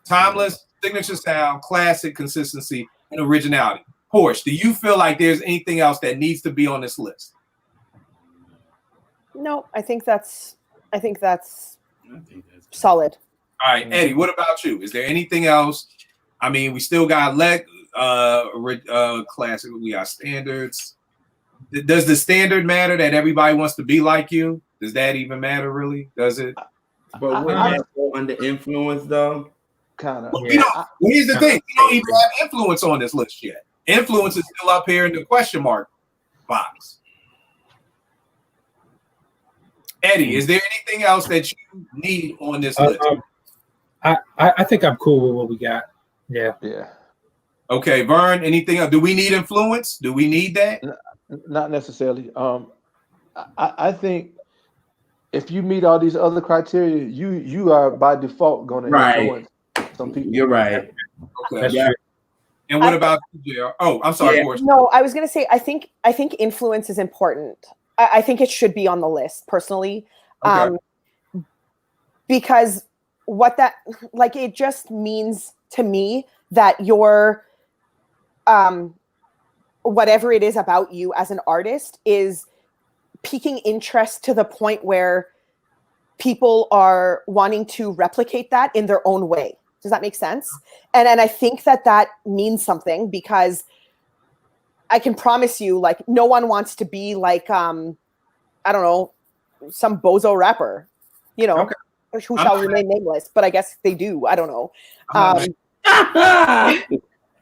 Timeless, signature sound, classic, consistency, and originality. Porsche, do you feel like there's anything else that needs to be on this list? No, I think that's solid. All right, Eddie, what about you? Is there anything else? I mean, we still got classic. We got standards. Does the standard matter that everybody wants to be like you? Does that even matter, really? Does it? But wouldn't that go under influence, though? Kind of. Well, here's the thing. We don't even have influence on this list yet. Influence is still up here in the question mark box. Eddie, is there anything else that you need on this list? I think I'm cool with what we got. Yeah. Okay, Vern, anything else? Do we need influence? Do we need that? Not necessarily. I think if you meet all these other criteria, you are by default going to influence some people. You're right. Okay. Yeah. And what about JR? Oh, I'm sorry. No, I was going to say I think influence is important. I think it should be on the list personally, because what that like it just means to me that your whatever it is about you as an artist is piquing interest to the point where people are wanting to replicate that in their own way. Does that make sense? And I think that means something, because I can promise you, like, no one wants to be like, I don't know, some bozo rapper, you know, who shall remain nameless, but I guess they do. I don't know.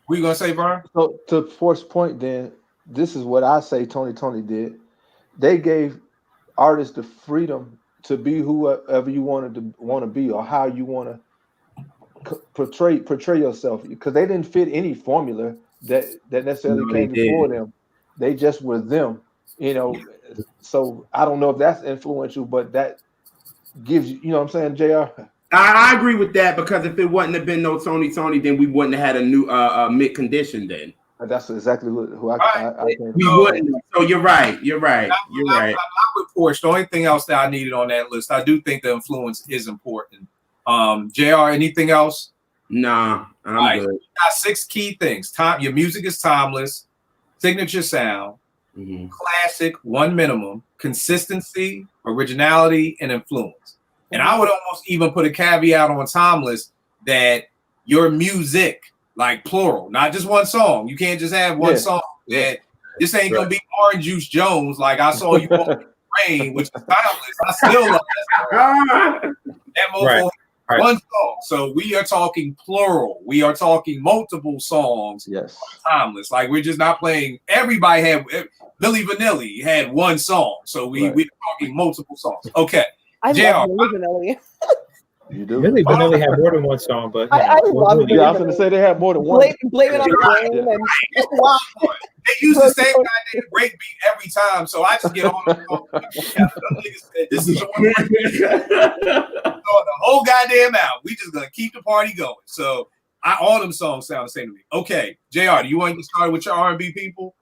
What you gonna say, Vern? So to Force's point, then this is what I say Tony did. They gave artists the freedom to be whoever you want to be, or how you want to portray yourself, because they didn't fit any formula that necessarily came before them. They just were them, you know. So I don't know if that's influential, but that gives you know what I'm saying, JR? I agree with that, because if it wouldn't have been no Tony, then we wouldn't have had a new mid condition then. That's exactly who I think. We wouldn't. So you're right. You're right. I'm with Porsche. The only thing else that I needed on that list, I do think the influence is important. JR, anything else? Nah, I'm good. You got 6 key things. Your music is timeless, signature sound, classic, 1 minimum, consistency, originality, and influence. And I would almost even put a caveat on timeless that your music, like plural, not just one song. You can't just have one song. That this ain't gonna be Orange Juice Jones. Like I saw you on Rain, which is timeless. I still love that song. That motherfucker Right. One song. So we are talking plural. We are talking multiple songs. Yes. Timeless. Like we're just not playing. Everybody had Milli Vanilli had one song. So we're talking multiple songs. Okay. I JR, love Milli Vanilli. You do. Milli Vanilli had more than one song, but I love Yeah, I was going to say they had more than one. Blame it on the rain. And it's the wild part. They use the same goddamn break beat every time, so I just get on the phone. This is the whole goddamn album. We just gonna keep the party going. So all them songs sound the same to me. Okay, JR, do you want to get started with your R&B people?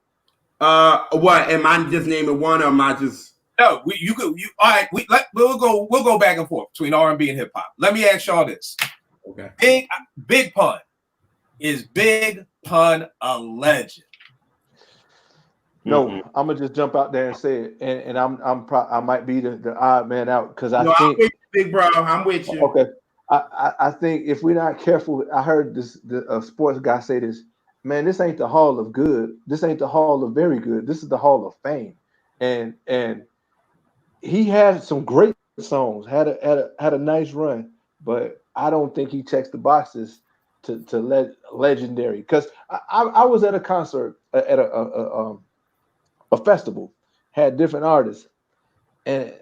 What am I just naming one, or am I just? No, all right. We'll go back and forth between R&B and hip hop. Let me ask y'all this. Okay. Big Pun. Is Big Pun a legend? No, I'm gonna just jump out there and say it, and I might be the odd man out because I think I'm with you, big bro. I'm with you. Okay, I think if we're not careful, I heard the sports guy say this. Man, this ain't the Hall of Good. This ain't the Hall of Very Good. This is the Hall of Fame, and he had some great songs. Had a nice run, but I don't think he checks the boxes to legendary. Because I was at a concert at a festival, had different artists, and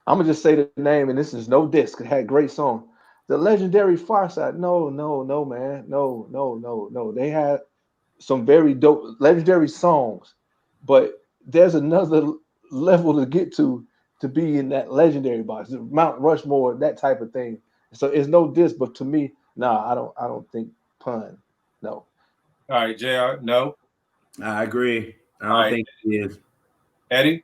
I'm gonna just say the name, and this is no diss. It had great song. The legendary Pharcyde. No, man. No. They had some very dope legendary songs, but there's another level to get to be in that legendary box. Mount Rushmore, that type of thing. So it's no diss, but to me, I don't think Pun. No. All right, JR, no. I agree. I don't think it is. Eddie?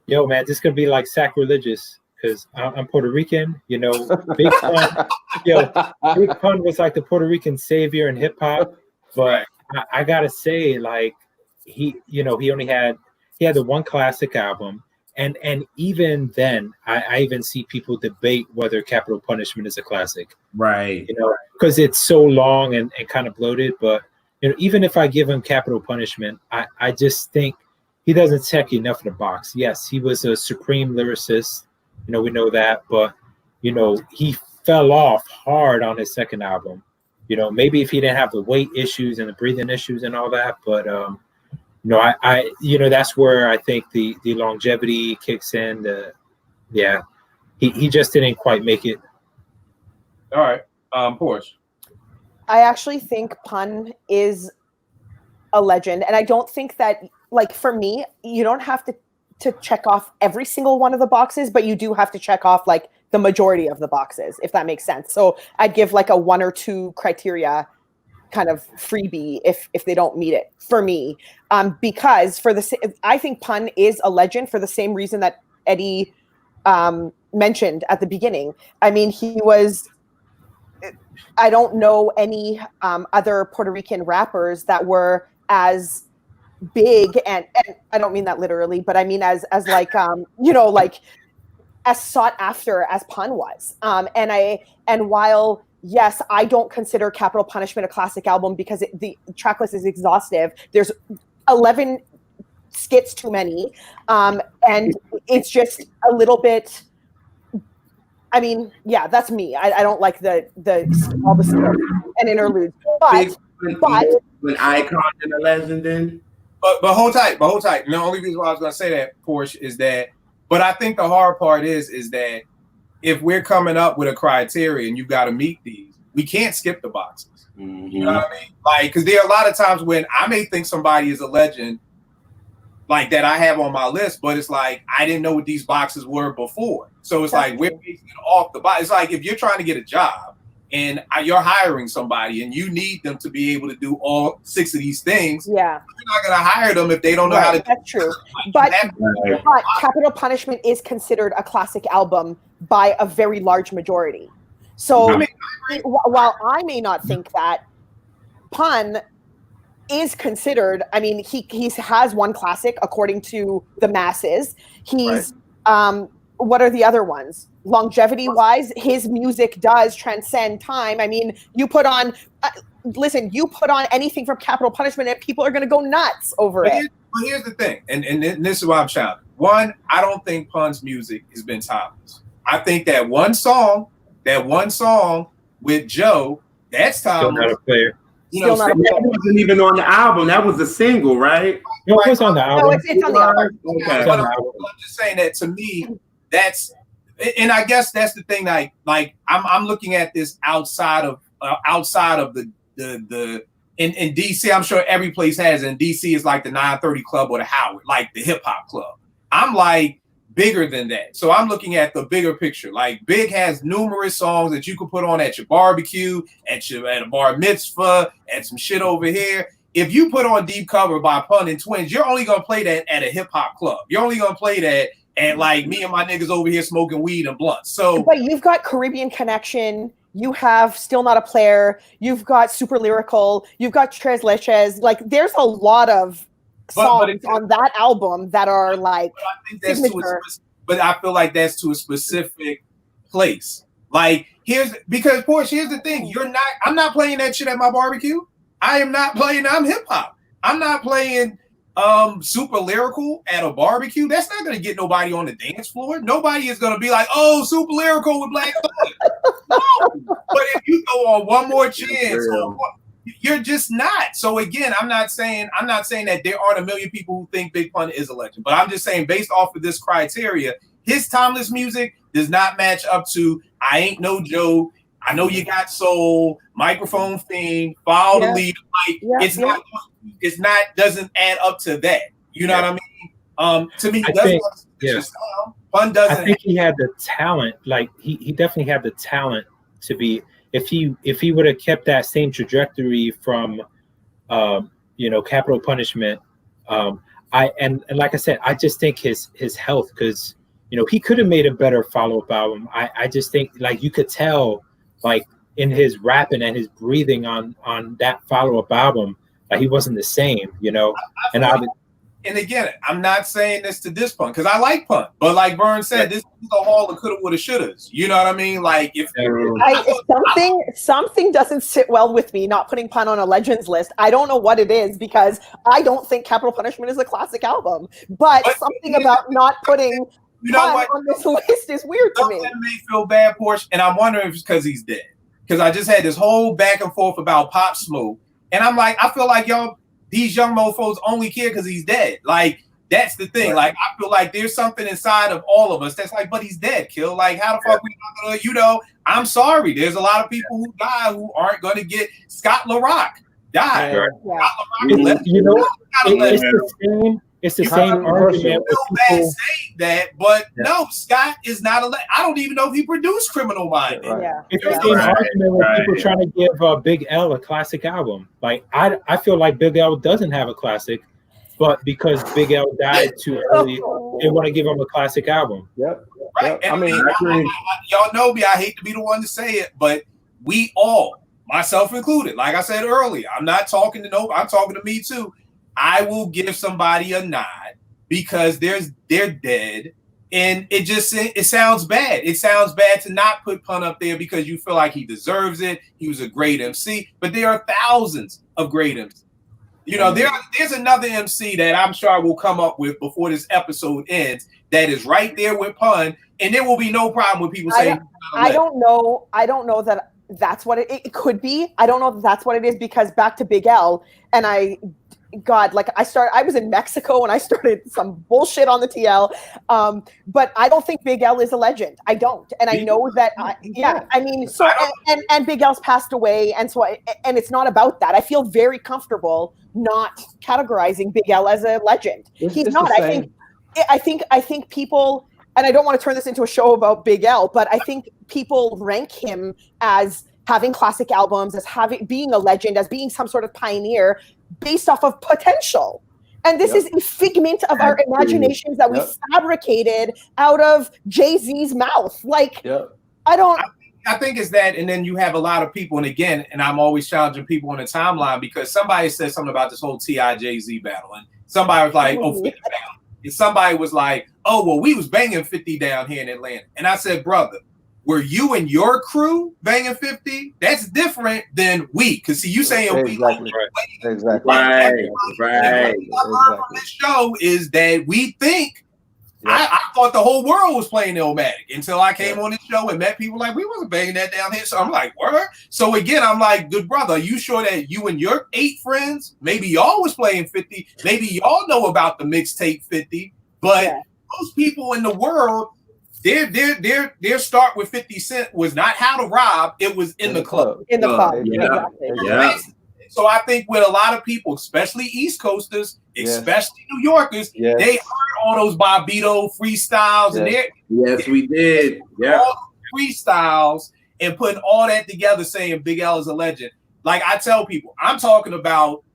Yo, man, this is gonna be like sacrilegious because I'm Puerto Rican. You know, Big Pun. Big Pun was like the Puerto Rican savior in hip hop. But I gotta say, like he only had the one classic album, and even then, I even see people debate whether Capital Punishment is a classic. Right. You know, because it's so long and kind of bloated, but. You know, even if I give him Capital Punishment, I just think he doesn't check enough of the box. Yes, he was a supreme lyricist. You know, we know that, but you know, he fell off hard on his second album. You know, maybe if he didn't have the weight issues and the breathing issues and all that, but you know, I that's where I think the longevity kicks in. He just didn't quite make it. All right, Porsche. I actually think Pun is a legend, and I don't think that, like, for me, you don't have to check off every single one of the boxes, but you do have to check off like the majority of the boxes, if that makes sense. So I'd give like a 1 or 2 criteria kind of freebie if they don't meet it for me, because I think Pun is a legend for the same reason that Eddie mentioned at the beginning. I mean, he was. I don't know any other Puerto Rican rappers that were as big, and I don't mean that literally, but I mean as like like as sought after as Pun was. And while yes, I don't consider Capital Punishment a classic album because the track list is exhaustive. There's 11 skits too many, and it's just a little bit. I mean, yeah, that's me. I don't like all the skits and interludes, but an icon and a legend. Then, but hold tight. And the only reason why I was going to say that, Porsche, is that. But I think the hard part is that if we're coming up with a criteria and you've got to meet these, we can't skip the boxes. Mm-hmm. You know what I mean? Like, because there are a lot of times when I may think somebody is a legend, like that I have on my list, but it's like I didn't know what these boxes were before. So it's like we're basing it off the box. It's like if you're trying to get a job and you're hiring somebody and you need them to be able to do all 6 of these things, you're not going to hire them if they don't know how to. That's true. But Capital Punishment is considered a classic album by a very large majority. So while I may not think that, Pun is considered. I mean, he has one classic according to the masses. He's what are the other ones? Longevity wise, his music does transcend time. I mean, you put on anything from Capital Punishment and people are going to go nuts over it. But here's the thing, and this is why I'm shouting. One, I don't think Pun's music has been timeless. I think that one song that one song with Joe, that's Still not timeless. a player. You know, Still not a That wasn't even on the album. That was a single, right? No, it was on the No, album. it's on the album. Okay. but I'm just saying that to me, that's, and I guess that's the thing. Like I'm looking at this outside of the in DC. I'm sure every place has. In DC is like the 930 Club or the Howard, like the hip hop club. I'm like bigger than that. So I'm looking at the bigger picture. Like Big has numerous songs that you could put on at your barbecue, at a bar mitzvah, and some shit over here. If you put on Deep Cover by Pun and Twins, you're only gonna play that at a hip hop club. You're only gonna play that at like me and my niggas over here smoking weed and blunts. So, but you've got Caribbean Connection. You have Still Not a Player. You've got Super Lyrical. You've got Tres Leches. Like, there's a lot of songs on that album that are like I think that's but I feel like that's to a specific place. Like because Porsche, here's the thing. I'm not playing that shit at my barbecue. I am not playing, I'm hip hop. I'm not playing Super Lyrical at a barbecue. That's not gonna get nobody on the dance floor. Nobody is gonna be like, oh, Super Lyrical with Black Thought. No. But if you go on One More Chance, you're just not. So again, I'm not saying that there aren't a million people who think Big Pun is a legend, but I'm just saying based off of this criteria, his timeless music does not match up to I Ain't No Joe, I Know You Got Soul, Microphone Fiend, Follow the Leader. Like it's not doesn't add up to that. You know what I mean? To me, Pun doesn't. I think he had the talent. Like he definitely had the talent to be. If he would have kept that same trajectory from, Capital Punishment, and like I said, I just think his health, because he could have made a better follow-up album. I just think like you could tell like in his rapping and his breathing on that follow-up album, like he wasn't the same, And again, I'm not saying this to diss Pun because I like Pun, but like Vern said, this is a hall of coulda, woulda, shouldas. You know what I mean? Like if something doesn't sit well with me not putting Pun on a Legends list. I don't know what it is because I don't think Capital Punishment is a classic album. But something about not putting Pun on this list is weird to me. That may feel bad, Porsche, and I'm wondering if it's because he's dead. Because I just had this whole back and forth about Pop Smoke, and I'm like, I feel like these young mofos only care because he's dead. Like, that's the thing. Like, I feel like there's something inside of all of us that's like, but he's dead, Kill. Like, how the fuck we not gonna, I'm sorry. There's a lot of people who die who aren't gonna get Scott LaRock died. It's the same argument with people saying that, but no, Scott is not I don't even know if he produced Criminal Minded. It's the same argument with people trying to give Big L a classic album. Like I feel like Big L doesn't have a classic, but because Big L died too early, they want to give him a classic album. Right. I mean, y'all know me. I hate to be the one to say it, but we all, myself included, like I said earlier, I'm not talking to nobody. I'm talking to me too. I will give somebody a nod because they're dead, and it sounds bad. It sounds bad to not put Pun up there because you feel like he deserves it. He was a great MC, but there are thousands of great MCs. There's another MC that I'm sure I will come up with before this episode ends that is right there with Pun, and there will be no problem with people saying. I don't know that that's what it could be. I don't know that that's what it is because back to Big L, and I was in Mexico and I started some bullshit on the TL. But I don't think Big L is a legend. I don't. And I know that, and Big L's passed away. And so, and it's not about that. I feel very comfortable not categorizing Big L as a legend. He's not. I think people, and I don't want to turn this into a show about Big L, but I think people rank him as having classic albums, as being a legend, as being some sort of pioneer based off of potential. And this is a figment of our imaginations that we fabricated out of Jay-Z's mouth. Like, I think it's that, and then you have a lot of people, and again, and I'm always challenging people on the timeline because somebody said something about this whole T.I. Jay-Z battle, and somebody was like, 50 down. And somebody was like, oh, well, we was banging 50 down here in Atlanta. And I said, brother, were you and your crew banging 50? That's different than we. Because see, you saying exactly. Right. What I learned from this show is that we think I thought the whole world was playing Illmatic until I came on this show and met people like, we wasn't banging that down here. So I'm like, word? So again, I'm like, good brother, are you sure that you and your 8 friends, maybe y'all was playing 50, maybe y'all know about the mixtape 50, but most people in the world, their start with 50 Cent was not How to Rob, it was in the club. In the club. Yeah. Exactly. Yeah. So I think with a lot of people, especially East Coasters, especially New Yorkers, they heard all those Bobbito freestyles and yes, we did. Yeah, all freestyles and putting all that together, saying Big L is a legend. Like I tell people, I'm talking about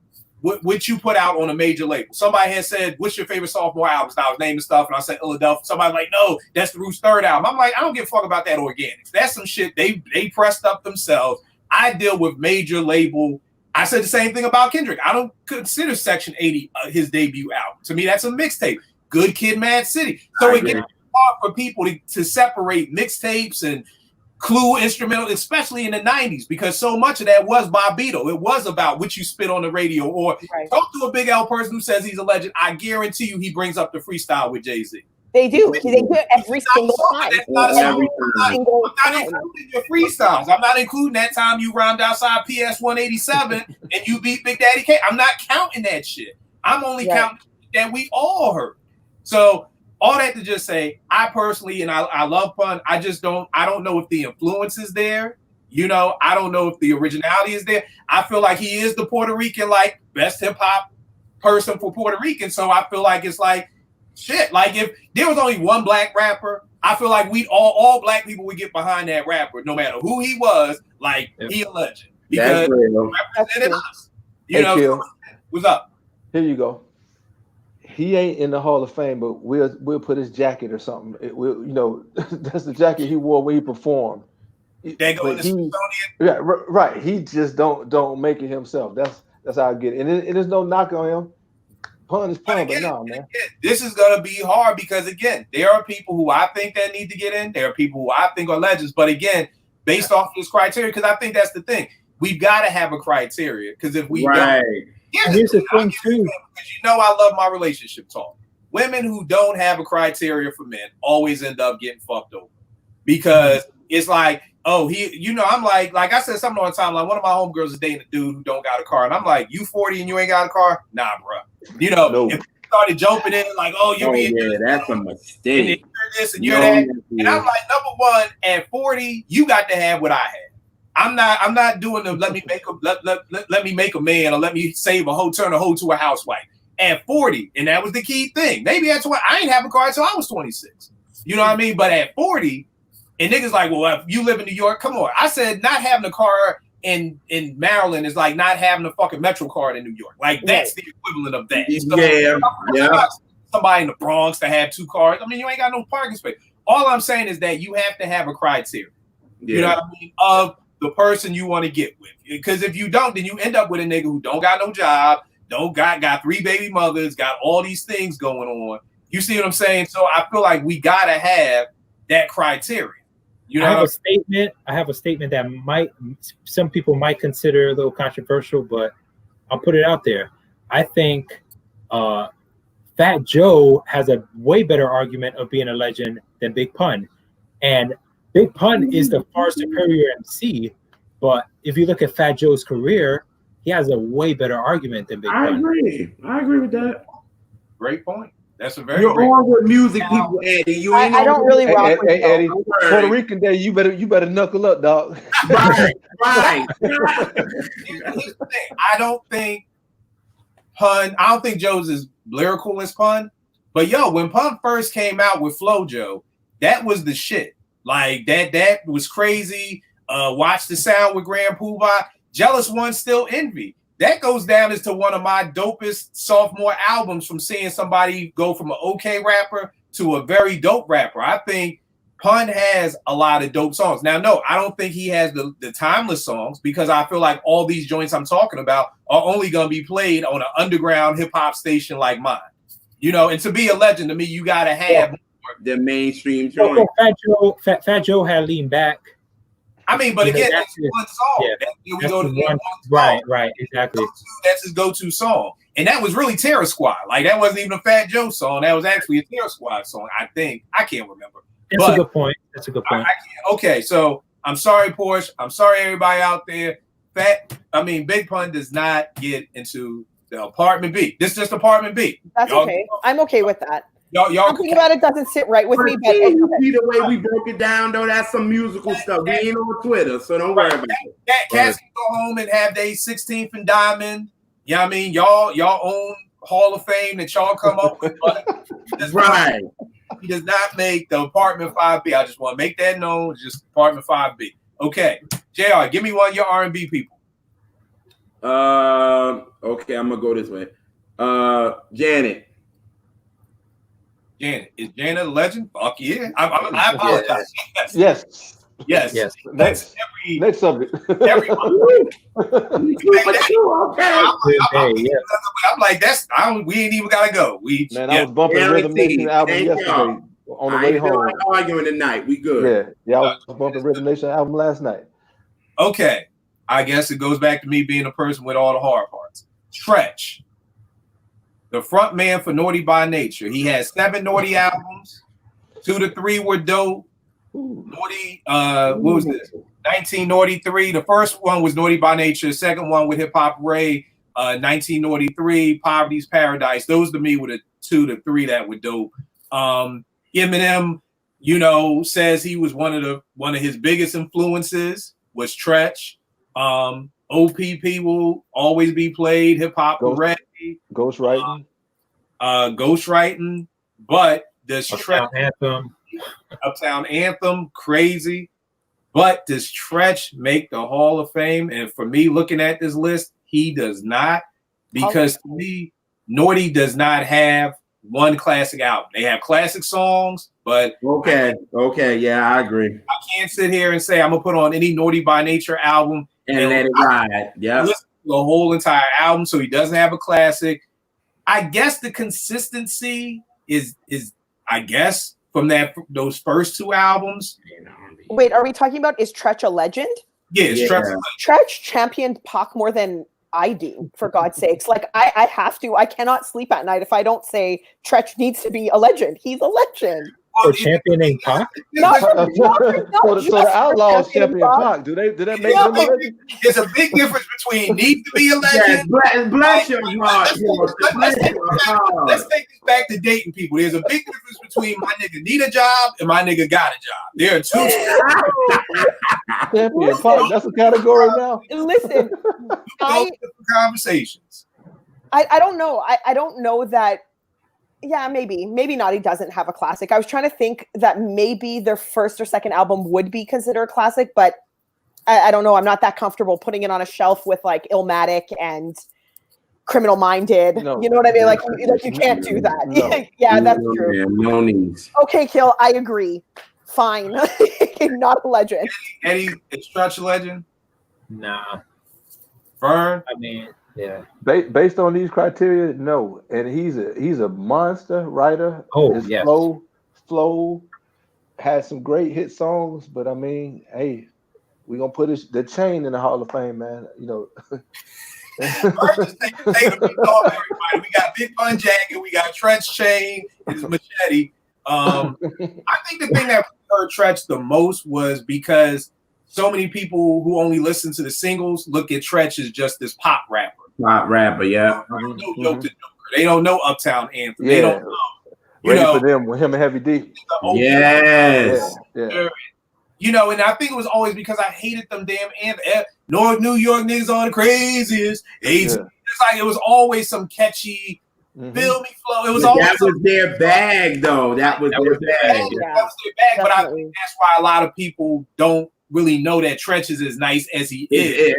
what you put out on a major label. Somebody has said, "What's your favorite sophomore album?" So I was naming stuff, and I said Philadelphia. Somebody's like, "No, that's the Roots' third album." I'm like, I don't give a fuck about that organics. That's some shit they pressed up themselves. I deal with major label. I said the same thing about Kendrick. I don't consider Section 80 his debut album. To me, that's a mixtape. Good Kid, Mad City. So it gets hard for people to separate mixtapes and Clue instrumental, especially in the 90s, because so much of that was Bobbito. It was about what you spit on the radio. Or talk to a Big L person who says he's a legend. I guarantee you he brings up the freestyle with Jay-Z. They do. They do it every single time. I'm not including your freestyles. I'm not including that time you rhymed outside PS 187 and you beat Big Daddy K. I'm not counting that shit. I'm only counting that we all heard. So all that to just say, I personally, and I love Pun, I don't know if the influence is there. You know, I don't know if the originality is there. I feel like he is the Puerto Rican, like, best hip hop person for Puerto Rican. So I feel like it's like, shit, like if there was only one black rapper, I feel like we all black people would get behind that rapper, no matter who he was. Like he a legend because he represented us. You know, Kill. What's up? Here you go. He ain't in the Hall of Fame, but we'll put his jacket or something. That's the jacket he wore when he performed. They go in the Smithsonian. Yeah, right. He just don't make it himself. That's how I get it. And it is no knock on him. Pun is Pun, but no, man. This is gonna be hard because again, there are people who I think that need to get in. There are people who I think are legends, but again, based off this criteria, because I think that's the thing. We've got to have a criteria because if we don't, here's the thing too. Because I love my relationship talk. Women who don't have a criteria for men always end up getting fucked over because it's like, oh, I'm like I said something on the timeline. One of my homegirls is dating a dude who don't got a car, and I'm like, you 40 and you ain't got a car? Nah, bro. If we started jumping in like, oh, that's a mistake. And you're this and you're that, and I'm like, number one, at 40, you got to have what I had. I'm not doing the let me make a man or let me save a hoe, turn a hoe to a housewife. At 40, and that was the key thing. Maybe that's why I ain't have a car until I was 26. You know what I mean? But at 40. And niggas like, well, if you live in New York, come on. I said not having a car in Maryland is like not having a fucking Metro card in New York. Like that's the equivalent of that. So, somebody in the Bronx to have 2 cars. I mean, you ain't got no parking space. All I'm saying is that you have to have a criteria. You know what I mean? Of the person you want to get with. Because if you don't, then you end up with a nigga who don't got no job, got 3 baby mothers, got all these things going on. You see what I'm saying? So I feel like we gotta have that criteria. I have a statement that some people might consider a little controversial, but I'll put it out there. I think Fat Joe has a way better argument of being a legend than Big Pun. And Big Pun is the far superior MC, but if you look at Fat Joe's career, he has a way better argument than Big Pun. I agree with that. Great point. That's a very You're on with music people, Eddie. I don't really rock with Eddie. Puerto Rican Day, you better knuckle up, dog. Right. Here's the thing. I don't think Joe's as lyrical as Pun, but when Pun first came out with FloJo, that was the shit. Like that was crazy. Watch the Sound with Grand Puba. Jealous One, Still Envy. That goes down as to one of my dopest sophomore albums from seeing somebody go from an okay rapper to a very dope rapper. I think Pun has a lot of dope songs. Now, no, I don't think he has the timeless songs because I feel like all these joints I'm talking about are only going to be played on an underground hip hop station like mine. And to be a legend, to me, you got to have the mainstream joint. Fat Joe had Lean Back. I mean, but that's one song. Right, exactly. That's his go-to song. And that was really Terror Squad. Like that wasn't even a Fat Joe song. That was actually a Terror Squad song. I think I can't remember. That's a good point. That's a good point. Okay, so I'm sorry, Porsche. I'm sorry, everybody out there. Big Pun does not get into the apartment B. This is just apartment B. That's okay. I'm okay with that. Y'all Something about it doesn't sit right with me. But see the way we broke it down, though. That's some musical stuff. We ain't on Twitter, so don't worry about it. Cats can go home and have their 16th and diamond. You know what I mean? Y'all own Hall of Fame that y'all come up with. But he does not make the apartment 5B. I just want to make that known. Just apartment 5B. Okay, JR, give me one of your R&B people. Okay, I'm gonna go this way. Janet. Is Janet a legend? Fuck yeah. I apologize. Yes. Next subject. Everyone. Okay. I'm like, we ain't even gotta go. I was bumping Rhythm Nation album yesterday on the way home. Like arguing tonight. We good. Yeah, I was bumping Rhythm Nation album last night. Okay. I guess it goes back to me being a person with all the hard parts. Tretch, the front man for Naughty by Nature. He had 7 Naughty albums. 2 to 3 were dope. Naughty, what was this? 1993. The first one was Naughty by Nature. The second one with Hip Hop Ray, 1993. Poverty's Paradise. Those to me were the 2 to 3 that were dope. Eminem, says he was one of his biggest influences was Tretch. OPP will always be played. Hip Hop Ray. Ghostwriting. Ghostwriting. But does Uptown Anthem. Uptown Anthem, crazy. But does Tretch make the Hall of Fame? And for me, looking at this list, he does not. Because to me, Naughty does not have one classic album. They have classic songs, but okay, yeah, I agree. I can't sit here and say I'm gonna put on any Naughty by Nature album and let it ride. Yeah, listen to the whole entire album, so he doesn't have a classic. I guess the consistency is I guess from those first 2 albums. Wait, are we talking about is Tretch a legend? Yeah, Tretch championed Pac more than I do, for God's sakes. Like I have to. I cannot sleep at night if I don't say Tretch needs to be a legend. He's a legend. For championing Pac? So the Outlaws champion Pac. Do that make them a legend? There's a big difference between needs to be a legend. Bless your heart. Let's take this back to dating people. There's a big difference between my nigga need a job and my nigga got a job. There are 2 champion Pac. That's a category now. Listen, conversations. I don't know. I don't know that. Yeah, maybe Naughty doesn't have a classic. I was trying to think that maybe their first or second album would be considered a classic, but I don't know. I'm not that comfortable putting it on a shelf with like Illmatic and Criminal Minded. No. You know what I mean? Like you can't do that. No. Yeah, that's true. Yeah, no needs. Okay, Kill, I agree. Fine. Not a legend. Eddie, is Tretch a legend? Nah. Vern? I mean, yeah. Based on these criteria, no. And he's a monster writer. Oh, His yes. Flow had some great hit songs, but I mean, hey, we're gonna put the chain in the Hall of Fame, man. Just take a big dog, everybody. We got Big Pun Jacket, we got Tretch Chain, his machete. I think the thing that hurt Tretch the most was because so many people who only listen to the singles look at Tretch as just this pop rapper. Pop rapper, yeah. They don't know Joke to Joker. They don't know Uptown Anthem. Yeah. They don't know. Ready for them with him and Heavy D. Yes. Yeah. And I think it was always because I hated them damn North New York niggas on the craziest. It's like it was always some catchy feel me flow. It was always that was their bag, though. That was their bag. That was their bag. But I think that's why a lot of people don't really know that Tretch is as nice as he is.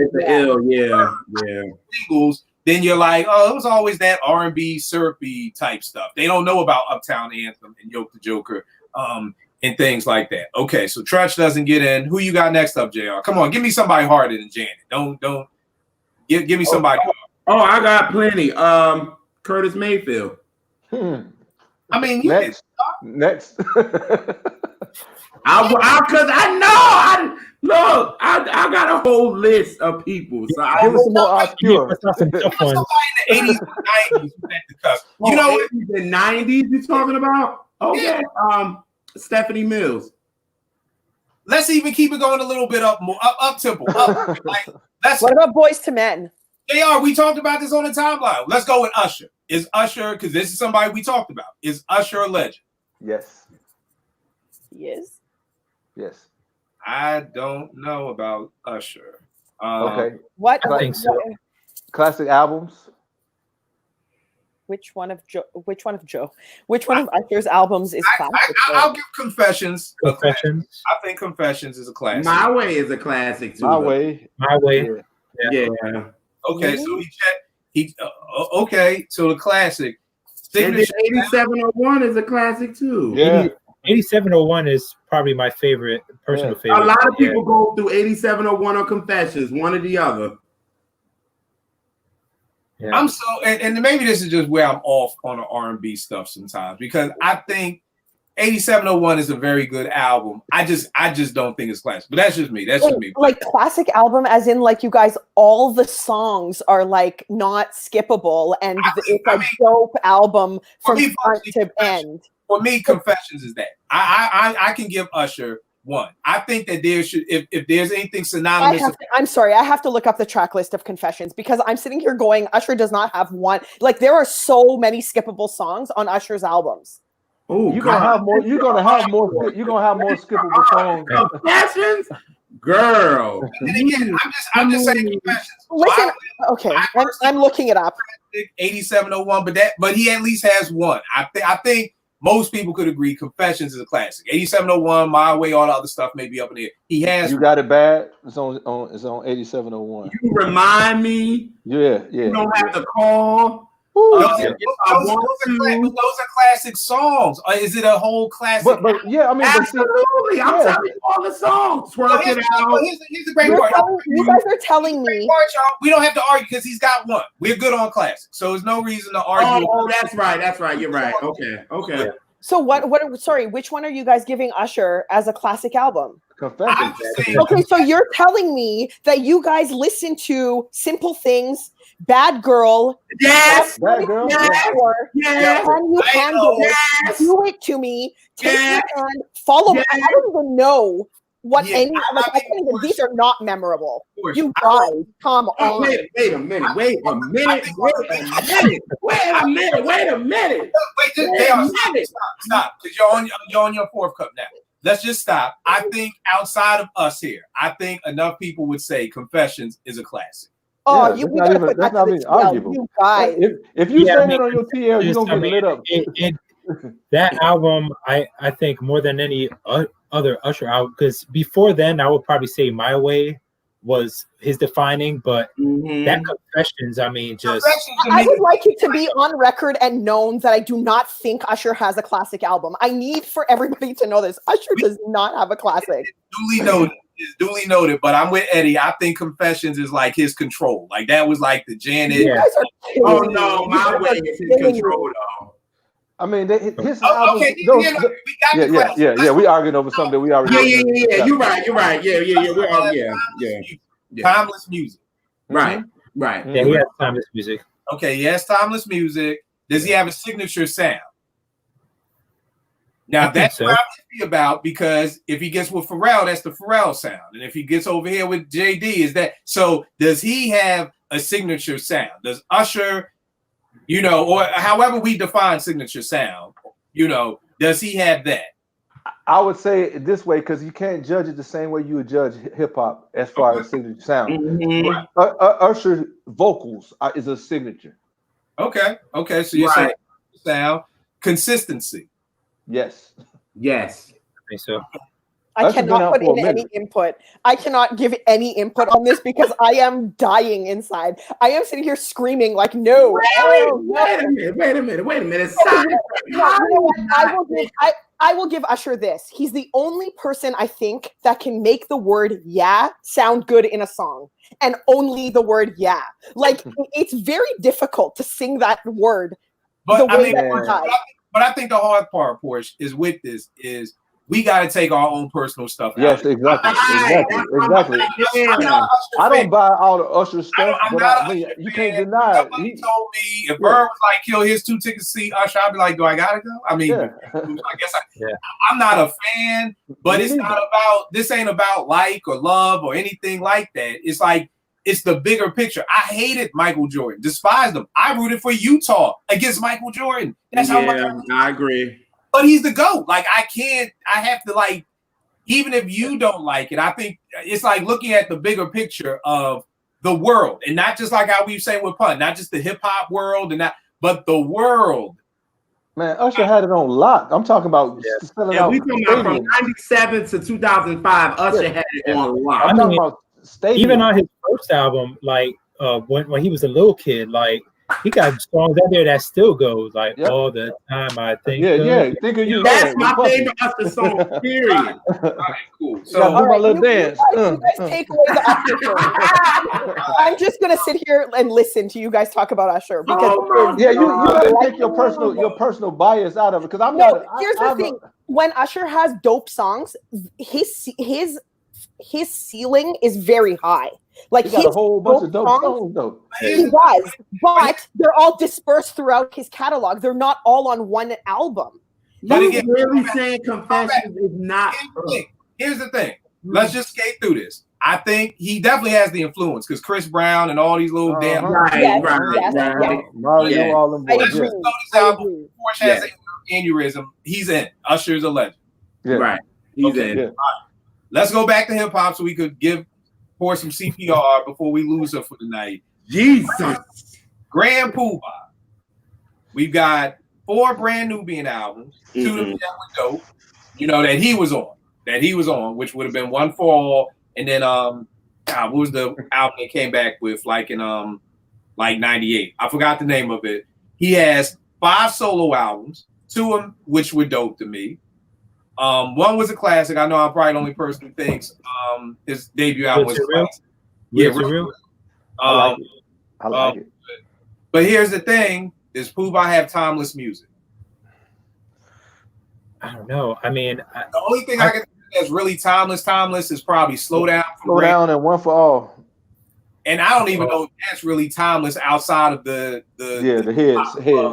Singles, then you're like, oh, it was always that R&B syrupy type stuff. They don't know about Uptown Anthem and Yoke the Joker, and things like that. Okay, so Tretch doesn't get in. Who you got next up, JR? Come on, give me somebody harder than Janet. Don't give me somebody. Oh, I got plenty. Curtis Mayfield. I mean, next. Because I know Look, I got a whole list of people. So I Give us some more obscure. Let's not some tough ones. Somebody in the 80s and 90s who had the cusp. You know what? 80s and 90s you talking about? Okay. Stephanie Mills. Let's even keep it going a little bit up tempo. Like, What about Boys to Men? JR, we talked about this on the timeline. Let's go with Usher. Is Usher, because this is somebody we talked about, is Usher a legend? Yes. He is. Yes. I don't know about Usher. Okay. What? I think so. Classic albums. Which one of Usher's albums is classic? I'll give Confessions a classic. Confessions. I think Confessions is a classic. My Way is a classic too. My though. Way. My Way. Yeah. Yeah. Okay, so okay, so the classic. And then 8701 is a classic too. Yeah. 8701 is probably my personal favorite. A lot of people go through 8701 or Confessions, one or the other. Yeah. I'm so, and maybe this is just where I'm off on the R&B stuff sometimes, because I think 8701 is a very good album. I just don't think it's classic. But that's just me. That's just me. Like classic album, as in like you guys, all the songs are like not skippable, and it's a dope album from front to end. For me, Confessions is that. I can give Usher one. I think that there should, if there's anything synonymous. I'm sorry, I have to look up the track list of Confessions because I'm sitting here going, Usher does not have one. Like there are so many skippable songs on Usher's albums. Oh, You're gonna have more skippable songs. Confessions, girl. And again, I'm just saying Confessions. Listen, okay, I'm looking it up. 8701, but he at least has one. I think most people could agree Confessions is a classic. 8701, My Way, all the other stuff may be up in there. He has. You Got It Bad. It's on 8701. You Remind Me. Yeah. You Don't Have to Call. Those are classic songs. Is it a whole classic? But yeah, I mean, absolutely. I'm telling you all the songs. Twerk It Out. Here's the great part. You guys are telling me. We don't have to argue because he's got one. We're good on classic, so there's no reason to argue. Oh, that's right. You're right. Okay. So what? Sorry, which one are you guys giving Usher as a classic album? Confessions. Okay, so you're telling me that you guys listen to Simple Things, Bad Girl, Yes. Bad Girl. Yes. Can you handle it? Yes. Do it to me. Take Yes. your hand. Follow. Yes. I don't even know what Yeah, any. I Like, I can't even. These are not memorable. Of You course. guys, come Oh, on. wait a minute. Wait a minute. Stop, because you're on your fourth cup now. Let's just stop. I think outside of us here, I think enough people would say Confessions is a classic. Oh, Yeah, you that's not gotta even- put that's that not to the even TL. arguable. You guys. If you Yeah, say I mean, that on your TL, you're gonna get lit up. That album, I think more than any other Usher album, because before then I would probably say My Way was his defining, but that Confessions, I mean, just I would like it to be on record and known that I do not think Usher has a classic album. I need for everybody to know this. Usher does not have a classic. Duly noted, but I'm with Eddie. I think Confessions is like his Control. Like that was like the Janet. You guys are Oh killing no, me. My You guys Way are is in killing me. control though. I mean, his Oh, albums. okay, those- we got the classic. yeah. We arguing over something we already. Yeah. You're right. Yeah. We're all yeah. Timeless music. Right. yeah, he has timeless music. Okay, he has timeless music. Does he have a signature sound? Now I think that's so. what I'm iffy about, because if he gets with Pharrell, that's the Pharrell sound, and if he gets over here with JD, is that so? Does he have a signature sound? Does Usher, or however we define signature sound, does he have that? I would say it this way because you can't judge it the same way you would judge hip hop as far as signature sound. Usher vocals is a signature. Okay, so you're saying sound consistency. Yes. I think so. I Usher's been cannot out put for a in any minute. input. I cannot give any input on this because I am dying inside. I am sitting here screaming like, no. Wait a minute. Stop. You know what? I will give Usher this. He's the only person I think that can make the word yeah sound good in a song, and only the word yeah. Like it's very difficult to sing that word But the I way mean, that he does. but I think the hard part, Porsche, is with this is we got to take our own personal stuff out. Yes, exactly. I don't buy all the Usher stuff, but you can't deny it. Somebody told me if Bird was like, "Kill, here's 2 tickets to see Usher," I'd be like, "Do I gotta go?" I mean, I guess I'm not a fan, but it's not about. This ain't about like or love or anything like that. It's like it's the bigger picture. I hated Michael Jordan, despised him. I rooted for Utah against Michael Jordan. That's how much I agree. But he's the GOAT. Like I have to like, even if you don't like it, I think it's like looking at the bigger picture of the world and not just like how we say with pun, not just the hip hop world and that, but the world. Man, Usher had it on lock. I'm talking about selling out. We talking about from 97 to 2005. Usher had it on lock. I'm talking about stadium. Even on his first album, like when he was a little kid, like he got songs out there that still goes like all the time. I think. Think of you. That's my favorite Usher song. Period. All right, cool. So do my little dance. You guys take away the Usher thing. I'm just gonna sit here and listen to you guys talk about Usher because you gotta take your personal bias out of it because I'm not. Here's the thing: when Usher has dope songs, his ceiling is very high. Like he got a whole bunch of dope songs, though. He does, but they're all dispersed throughout his catalog. They're not all on one album. But again, really saying Confessions is not. Here's the thing. Let's just skate through this. I think he definitely has the influence because Chris Brown and all these little damn Mario, all them boys. Porsche has an aneurysm. He's in. Usher's a legend. Yeah. Right. He's in. Right. Let's go back to hip hop so we could give Porsche some CPR before we lose her for the night. Jesus. Grand Poobah. We've got 4 brand Nubian albums. 2 of them that were dope. You know that he was on, which would have been One for All, and then what was the album that came back with like in like 98? I forgot the name of it. He has 5 solo albums, 2 of them which were dope to me. One was a classic. I know I'm probably the only person who thinks his debut album was a classic. Yeah, real. I like it. But here's the thing: does Poobah have timeless music? I don't know. I mean, the only thing I can think that's really timeless is probably Slow Down. Slow Down and One for All. And I don't even know if that's really timeless outside of the hits. Yeah,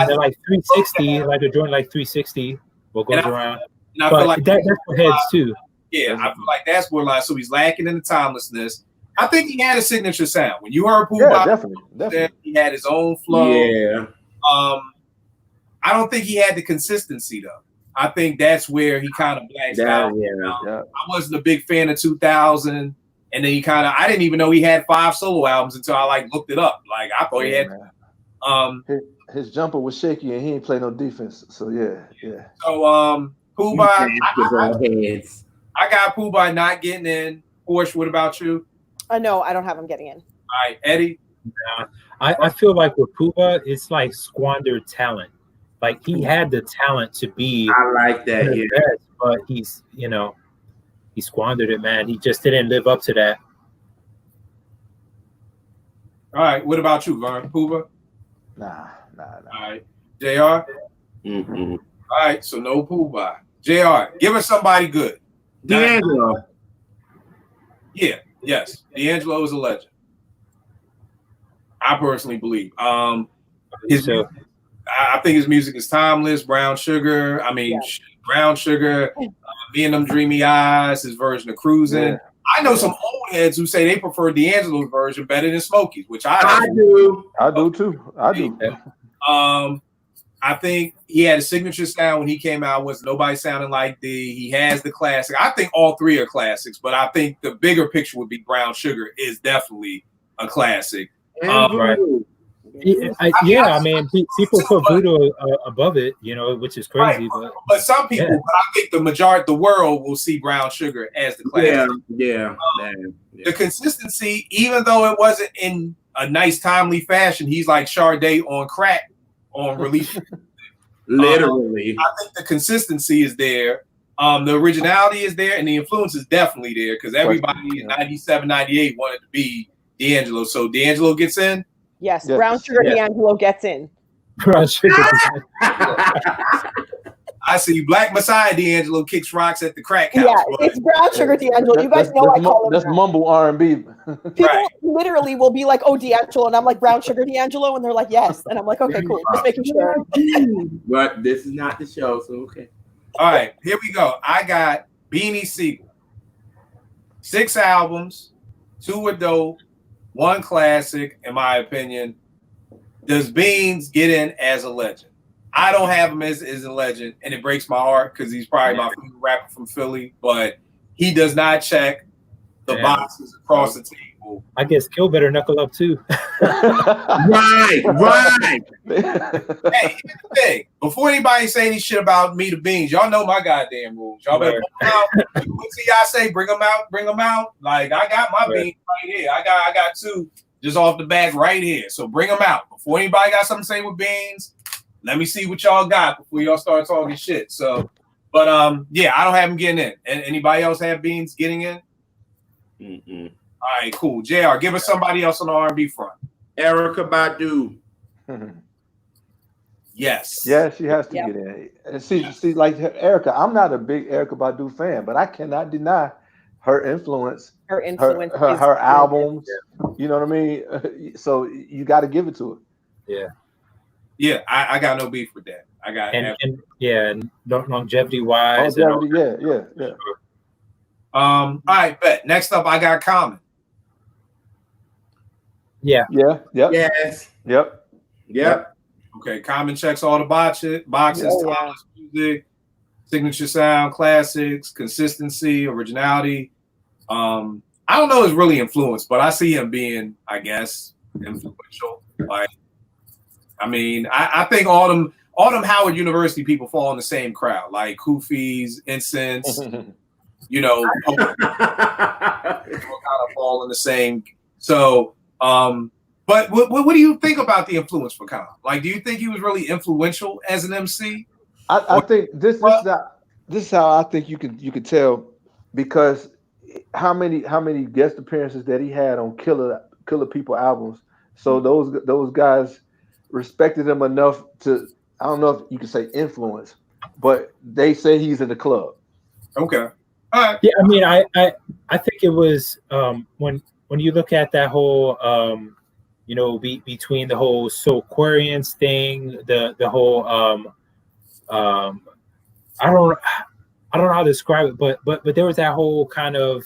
they're like 360, like they're doing like 360. What goes around? And I feel like that's for heads too. Yeah, I feel like that's borderline. So he's lacking in the timelessness. I think he had a signature sound. When you heard Poobah, definitely. He had his own flow. Yeah. I don't think he had the consistency though. I think that's where he kind of blacks out. I wasn't a big fan of 2000, and then I didn't even know he had 5 solo albums until I like looked it up. Like I thought he had. His jumper was shaky and he ain't play no defense. So yeah. So Poobah, I got Poobah not getting in. Porsche, what about you? No, I don't have him getting in. All right, Eddie. I feel like with Poobah, it's like squandered talent. Like he had the talent to be. I like that. The best, but he squandered it, man. He just didn't live up to that. All right, what about you, Vern? Poobah? Nah. All right, JR. All right, so no Poobah. JR, give us somebody good. D'Angelo. Yes, D'Angelo is a legend. I personally believe. I think his music is timeless. Brown Sugar. Brown Sugar. Me and Them Dreamy Eyes. His version of Cruising. Yeah. I know some old heads who say they prefer D'Angelo's version better than Smokey's, which I do. I do too. I do. I think he had a signature sound when he came out. Was nobody sounding like D. He has the classic. I think all 3 are classics, but I think the bigger picture would be Brown Sugar is definitely a classic. Right. I mean, people put Voodoo above it, which is crazy. Right. But some people, but I think the majority, the world will see Brown Sugar as the classic. Yeah. The consistency, even though it wasn't in a nice, timely fashion, he's like Sade on crack on release. Literally. I think the consistency is there. The originality is there, and the influence is definitely there because everybody in 97, 98 wanted to be D'Angelo. So D'Angelo gets in? Yes. Brown Sugar D'Angelo gets in. Brown Sugar. I I see Black Messiah D'Angelo kicks rocks at the crack house. Yeah, but- it's Brown Sugar D'Angelo. You guys know I call him that's that. mumble R&B. People Right. literally will be like, "Oh, D'Angelo," and I'm like, "Brown Sugar D'Angelo," and they're like, "Yes," and I'm like, "Okay, cool." Just making sure. But this is not the show, so okay. All right, here we go. I got Beanie Siegel. 6 albums, 2 are dope, 1 classic, in my opinion. Does Beans get in as a legend? I don't have him as a legend, and it breaks my heart because he's probably my favorite rapper from Philly, but he does not check the boxes across the table. I guess Kill better knuckle up too. Right. Hey, here's the thing. Before anybody say any shit about me, the Beans, y'all know my goddamn rules. Y'all better put them out. What see y'all say? Bring them out. Like I got my Beans right here. I got 2 just off the back right here. So bring them out. Before anybody got something to say with Beans, let me see what y'all got before y'all start talking shit. So, but yeah, I don't have him getting in. And anybody else have Beans getting in? Mm-mm. All right, cool. JR, give us somebody else on the R&B front. Erykah Badu. Yes. Yeah, she has to Yeah. get in. And see, like Erica, I'm not a big Erykah Badu fan, but I cannot deny her influence, Her influence, her albums. You know what I mean? So you got to give it to her. Yeah, I got no beef with that. I got and longevity wise. Yeah. all right, bet. Next up, I got Common. Yeah. Yes. Yep. Okay, Common checks all the boxes. Oh, yeah. Timeless music, signature sound, classics, consistency, originality. I don't know his really influence, but I see him being, I guess, influential. Like, I mean, I think all them Howard University people fall in the same crowd, like Kufis, Incense, you know, kind of fall in the same. So, but what do you think about the influence for Common? Like, do you think he was really influential as an MC? I think this is how I think you could tell, because how many guest appearances that he had on Killer People albums. So those guys respected him enough to, I don't know if you could say influence, but they say he's in the club. Okay. All right. Yeah, I mean, I think it was when you look at that whole between the whole Soulquarians thing, the whole I don't know how to describe it, but there was that whole kind of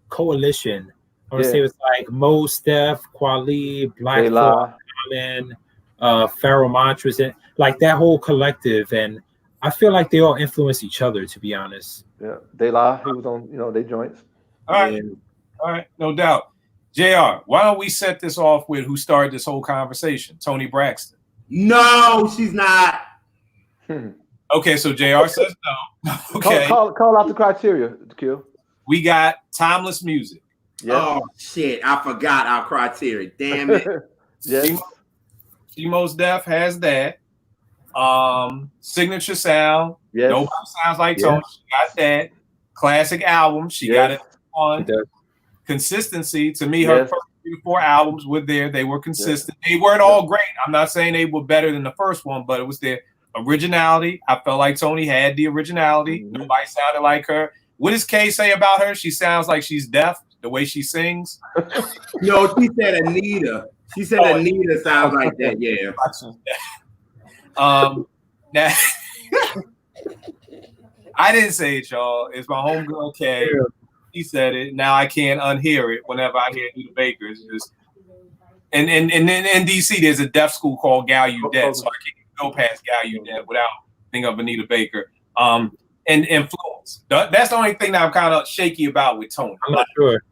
coalition. I want to say it was like Mos Def, Kweli, Black Thought, Common, Pharoah Montrose, and like that whole collective, and I feel like they all influence each other, to be honest. Yeah, De La, he was on they joints. All right, no doubt. JR, why don't we set this off with who started this whole conversation? Toni Braxton. No, she's not. Okay, so JR says no. Okay. Call out the criteria, Kill. We got Timeless Music. Yeah. Oh shit, I forgot our criteria. Damn it. Yes. She Mos Def has that. Signature sound. Yes. Nobody sounds like Toni. She got that. Classic album. She got it on. Consistency. To me, her first 3 to 4 albums were there. They were consistent. They weren't all great. I'm not saying they were better than the first one, but it was their originality. I felt like Toni had the originality. Nobody sounded like her. What does Kay say about her? She sounds like she's deaf, the way she sings. No, she said Anita. She said Anita sounds like that. Yeah. Now, I didn't say it, y'all. It's my homegirl Kay. He said it. Now I can't unhear it whenever I hear Anita Baker. It's just, and in DC, there's a deaf school called Gallaudet, so I can't go past Gallaudet without thinking of Anita Baker. And influence. That's the only thing that I'm kind of shaky about with Toni. I'm not sure.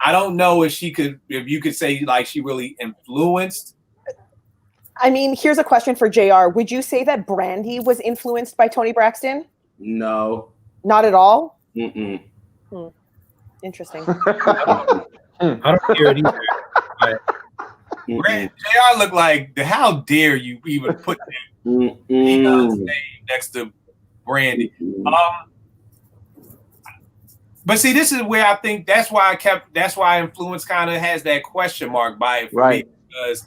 I don't know if you could say like she really influenced. I mean, here's a question for JR. Would you say that Brandy was influenced by Toni Braxton? No. Not at all? Mm-mm. Interesting. I don't hear it either. But JR looked like, how dare you even put that name next to Brandy? But see, this is where I think that's why influence kind of has that question mark by it for me, because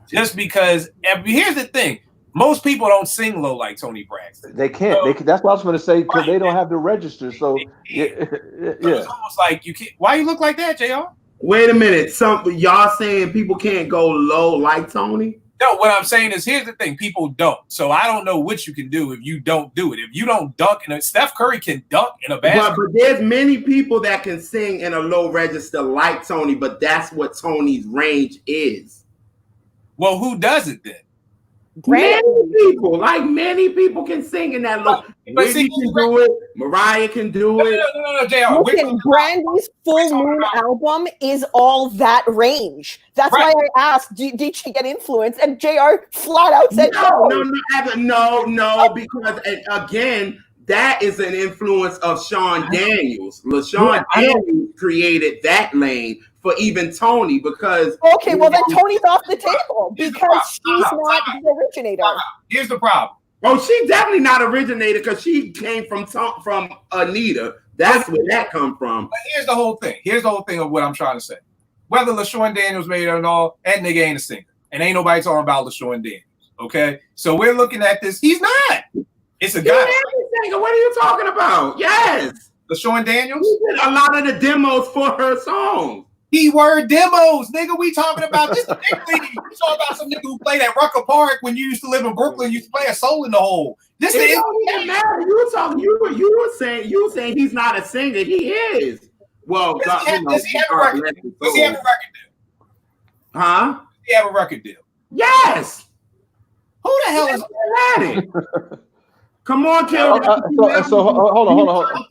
here's the thing. Most people don't sing low like Tony Braxton. They can't. So, That's what I was going to say because right. they don't have the register. So yeah, So it's almost like you can't. Why you look like that, JR? Wait a minute. Y'all saying people can't go low like Tony? No, what I'm saying is, here's the thing: people don't. So I don't know what you can do if you don't do it. If you don't dunk, and Steph Curry can dunk in a basket. But there's many people that can sing in a low register like Tony, but that's what Tony's range is. Well, who does it then? Many people can sing in that low. Whitney can do it. Mariah can do it. No, JR. Listen, Brandy's Full Moon album is all that range. That's Right. why I asked, did she get influenced? And JR flat out said No, because again, that is an influence of Sean Daniels. LaShawn Daniels created that lane for even Tony because okay, well then Tony's off the table because she's not the originator. Here's the problem. Oh, she's definitely not originated because she came from Anita. That's where that come from. But here's the whole thing. Here's the whole thing of what I'm trying to say. Whether LaShawn Daniels made it or not, that nigga ain't a singer. And ain't nobody talking about LaShawn Daniels. Okay? So we're looking at this. He's not. It's a guy. What are you talking about? Yes. LaShawn Daniels? He did a lot of the demos for her songs. Keyword demos, nigga. We talking about this big league. We talking about some nigga who played at Rucker Park when you used to live in Brooklyn. You used to play a soul in the hole. This It nigga. don't even matter. You were saying he's not a singer. He is. Well, Does he have a record deal? Does he have a record deal? Huh? Does he have a record deal? Yes. Who the hell is at it? Come on, Kill. So hold on.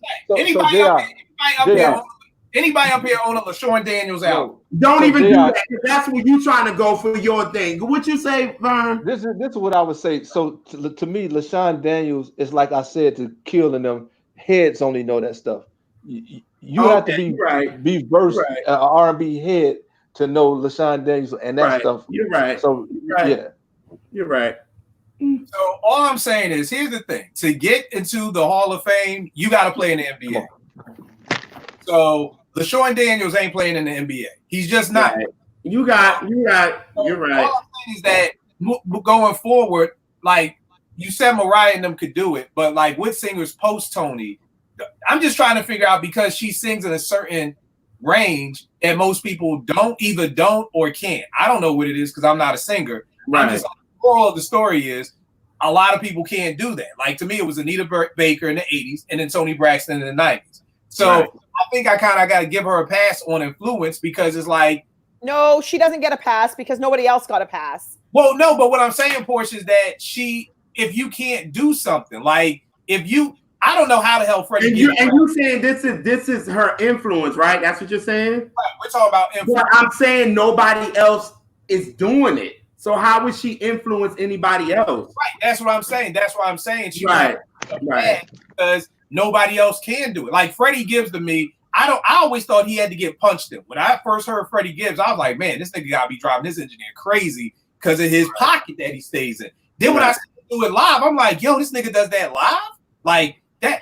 Anybody up here own a LaShawn Daniels album? Don't even do that. That's what you trying to go for your thing. What you say, Vern? This is what I would say. So to me, LaShawn Daniels is like I said to Kill and them. Heads only know that stuff. You have to be versed R&B head to know LaShawn Daniels and that stuff. You're right. So yeah, you're right. So all I'm saying is, here's the thing: to get into the Hall of Fame, you got to play in the NBA. So LaShawn Daniels ain't playing in the NBA. He's just not. Right. You're right. You're right. All I'm saying is that going forward, like you said, Mariah and them could do it, but like with singers post Tony, I'm just trying to figure out, because she sings in a certain range and most people don't or can't. I don't know what it is because I'm not a singer. Right. The moral of the story is a lot of people can't do that. Like to me, it was Anita Baker in the 80s and then Tony Braxton in the 90s. So I think I kind of got to give her a pass on influence, because it's like, no, she doesn't get a pass because nobody else got a pass. Well, no, but what I'm saying, Portia, is that if you can't do something, like I don't know how the hell Freddie. And you saying this is her influence, right? That's what you're saying. Right. We're talking about influence. But I'm saying nobody else is doing it. So how would she influence anybody else? Right. That's what I'm saying. That's why I'm saying she right. Because nobody else can do it. Like Freddie Gibbs to me, I always thought he had to get punched in. When I first heard Freddie Gibbs, I was like, man, this nigga gotta be driving this engineer crazy because of his pocket that he stays in. Then when I do it live, I'm like, yo, this nigga does that live? Like that.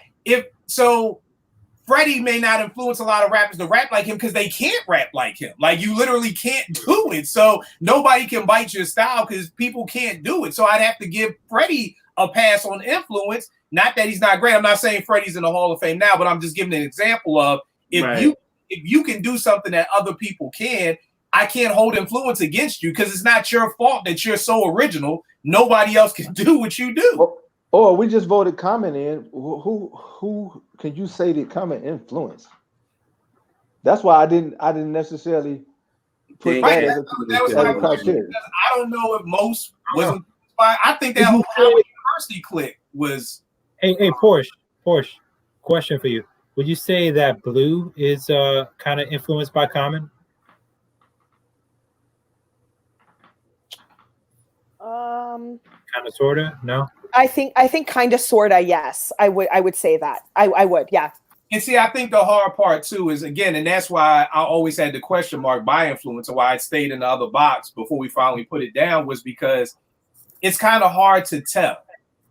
Freddie may not influence a lot of rappers to rap like him because they can't rap like him. Like you literally can't do it. So nobody can bite your style because people can't do it. So I'd have to give Freddie a pass on influence. Not that he's not great. I'm not saying Freddie's in the Hall of Fame now, but I'm just giving an example of if you can do something that other people can, I can't hold influence against you because it's not your fault that you're so original. Nobody else can do what you do. Or we just voted Common in. Who can you say did Common influence? That's why I didn't necessarily put that as a criteria. I don't know if most was. I think that whole University clique was. Hey, Porsche. Question for you: would you say that Blue is kind of influenced by Common? Kind of, sorta, no. I think kind of, sorta, yes. I would say that. I would, yeah. And see, I think the hard part too is, again, and that's why I always had the question mark by influence, and why I stayed in the other box before we finally put it down, was because it's kind of hard to tell.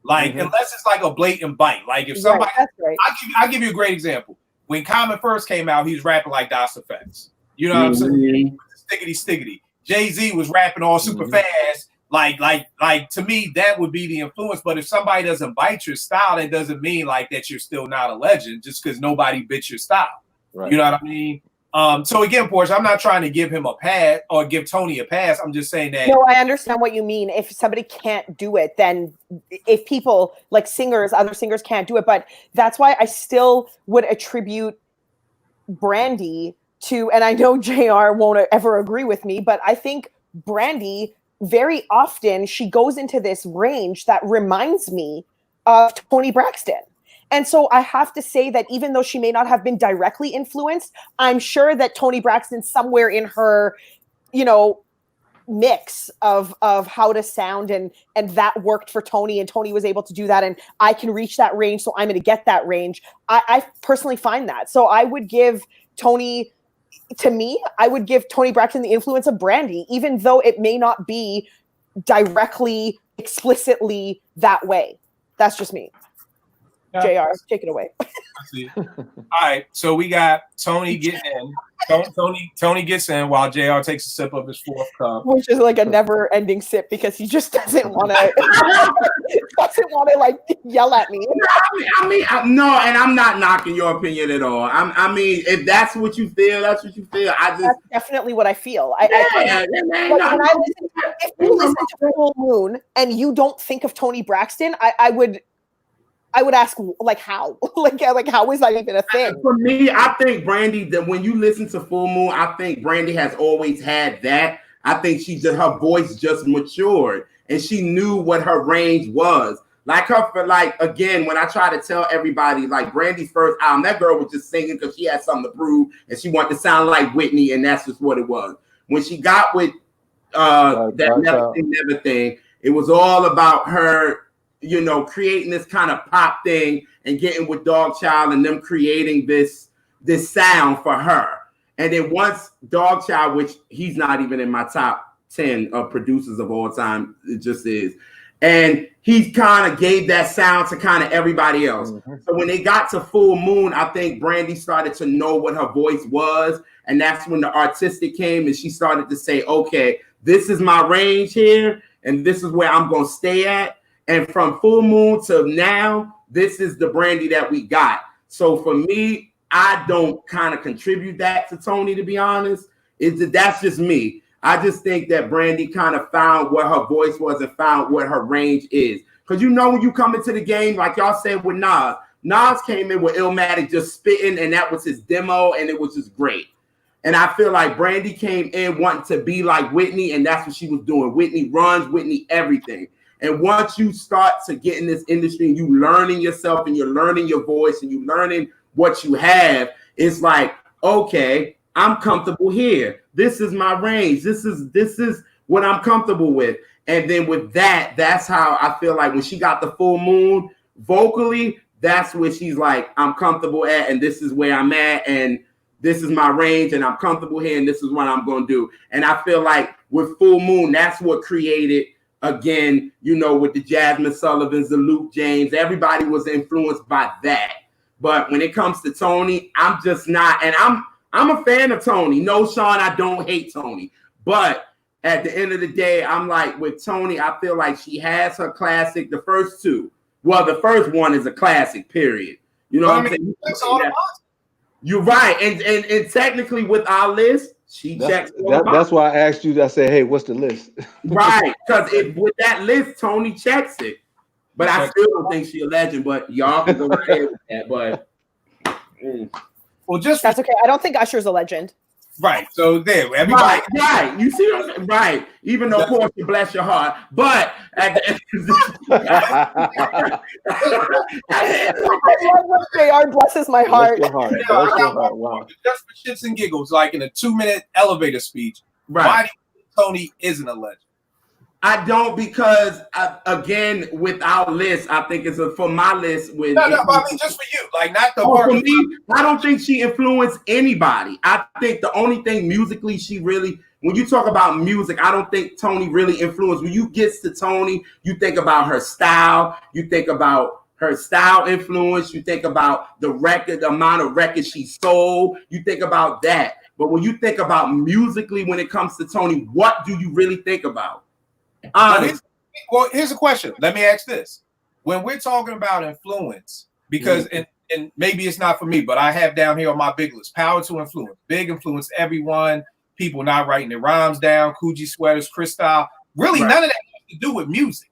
Like, unless it's like a blatant bite. Like if somebody, I'll give you a great example. When Common first came out, he was rapping like Das EFX. You know what I'm saying? Stickety. Jay-Z was rapping all super fast, Like to me, that would be the influence. But if somebody doesn't bite your style, that doesn't mean like that you're still not a legend just because nobody bit your style. Right. You know what I mean? So again, Porsche, I'm not trying to give him a pass or give Tony a pass. I'm just saying that. No, I understand what you mean. If somebody can't do it, then if people like singers, other singers can't do it. But that's why I still would attribute Brandy to, and I know JR won't ever agree with me, but I think Brandy, very often she goes into this range that reminds me of Toni Braxton. And so I have to say that even though she may not have been directly influenced, I'm sure that Toni Braxton somewhere in her, mix of how to sound and that worked for Toni, and Toni was able to do that, and I can reach that range, so I'm going to get that range. I personally find that. So I would give Toni, to me, I would give Toni Braxton the influence of Brandy, even though it may not be directly, explicitly that way. That's just me. Yeah. JR, take it away. All right, so we got Tony getting in. Tony gets in while JR takes a sip of his fourth cup. Which is like a never-ending sip because he just doesn't want to like yell at me. No, and I'm not knocking your opinion at all. I mean, if that's what you feel, that's what you feel. That's definitely what I feel. If you listen to Full Moon and you don't think of Toni Braxton, I would ask, like, how? like how is that even a thing? For me, I think Brandy, that when you listen to Full Moon, I think Brandy has always had that. I think her voice just matured and she knew what her range was. Again, when I try to tell everybody, like Brandy's first album, that girl was just singing because she had something to prove and she wanted to sound like Whitney, and that's just what it was. When she got with that Never Say Never thing, it was all about her, creating this kind of pop thing and getting with Dog Child and them creating this sound for her. And then once Dog Child, which he's not even in my top 10 of producers of all time, it just is. And he kind of gave that sound to kind of everybody else. Mm-hmm. So when they got to Full Moon, I think Brandy started to know what her voice was. And that's when the artistic came and she started to say, okay, this is my range here. And this is where I'm going to stay at. And from Full Moon to now, this is the Brandy that we got. So for me, I don't kind of contribute that to Toni, to be honest. That's just me. I just think that Brandy kind of found what her voice was and found what her range is. Because when you come into the game, like y'all said with Nas came in with Illmatic just spitting, and that was his demo, and it was just great. And I feel like Brandy came in wanting to be like Whitney, and that's what she was doing. Whitney runs, Whitney everything. And once you start to get in this industry and you learning yourself and you're learning your voice and you learning what you have, it's like, okay, I'm comfortable here. This is my range. This is what I'm comfortable with. And then with that, that's how I feel like when she got the Full Moon vocally, that's where she's like, I'm comfortable at, and this is where I'm at, and this is my range, and I'm comfortable here, and this is what I'm going to do. And I feel like with Full Moon, that's what created, again, with the Jasmine Sullivans, the Luke James, everybody was influenced by that. But when it comes to Toni, I'm just not, and I'm a fan of Toni. No, Sean, I don't hate Toni. But at the end of the day, I'm like, with Toni, I feel like she has her classic, the first two. Well, the first one is a classic, period. You know what I'm saying? That's all you're right. And technically with our list, that's why I asked you. I said, "Hey, what's the list?" Right, because with that list, Toni checks it. But I still don't think she's a legend. But y'all can go ahead with that. But well, that's okay. I don't think Usher's a legend. Right. So there, everybody. Right. You see what I'm saying? Right. Even though, of course, you bless your heart. But at the end of the JR blesses my heart. Bless your heart. Wow. Just for shits and giggles, like in a 2-minute elevator speech. Right. Why do you think Toni isn't a legend? I don't, because again, with our list, I think it's for my list. No, I mean just for you, like not the. For me, I don't think she influenced anybody. I think the only thing musically she really, when you talk about music, I don't think Toni really influenced. When you get to Toni, you think about her style, you think about her style influence, you think about the amount of records she sold, you think about that. But when you think about musically, when it comes to Toni, what do you really think about? Honest. Well, here's a question. Let me ask this. When we're talking about influence, because and maybe it's not for me, but I have down here on my big list, power to influence. Big influence everyone. People not writing their rhymes down, Coogee sweaters, Cristal. Really, none of that has to do with music.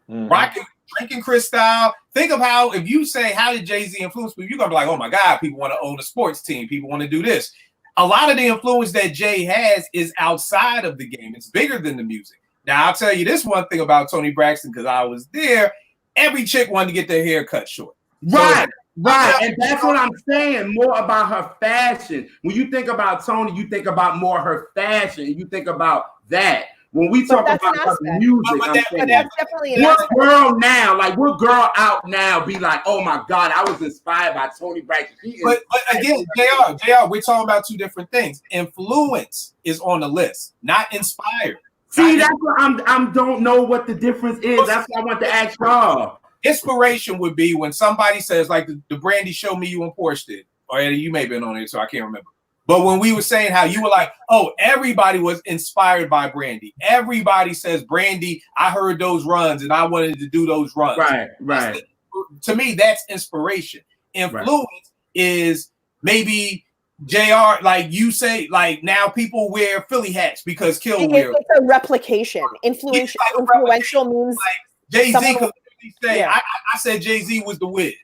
Rocking, drinking Cristal. Think of how, if you say, how did Jay-Z influence people? You're going to be like, oh my God, people want to own a sports team. People want to do this. A lot of the influence that Jay has is outside of the game. It's bigger than the music. Now, I'll tell you this one thing about Toni Braxton, because I was there. Every chick wanted to get their hair cut short. Right. And that's what I'm saying. More about her fashion. When you think about Toni, you think about more her fashion. You think about that. When we talk about her music, that's definitely an what aspect. girl now, like what girl out now be like, oh my God, I was inspired by Toni Braxton. But again, JR, we're talking about two different things. Influence is on the list, not inspired. See, that's what I'm don't know what the difference is. That's what I want to ask y'all. Inspiration would be when somebody says, like the Brandy Show Me You and Porsche did, or Eddie, you may have been on it, so I can't remember. But when we were saying how you were like, oh, everybody was inspired by Brandy. Everybody says, Brandy, I heard those runs and I wanted to do those runs. Right. To me, that's inspiration. Influence is maybe JR, like you say, like now people wear Philly hats because Kill wear. It's a replication. Influential means like Jay-Z could say, I said Jay-Z was the Wiz.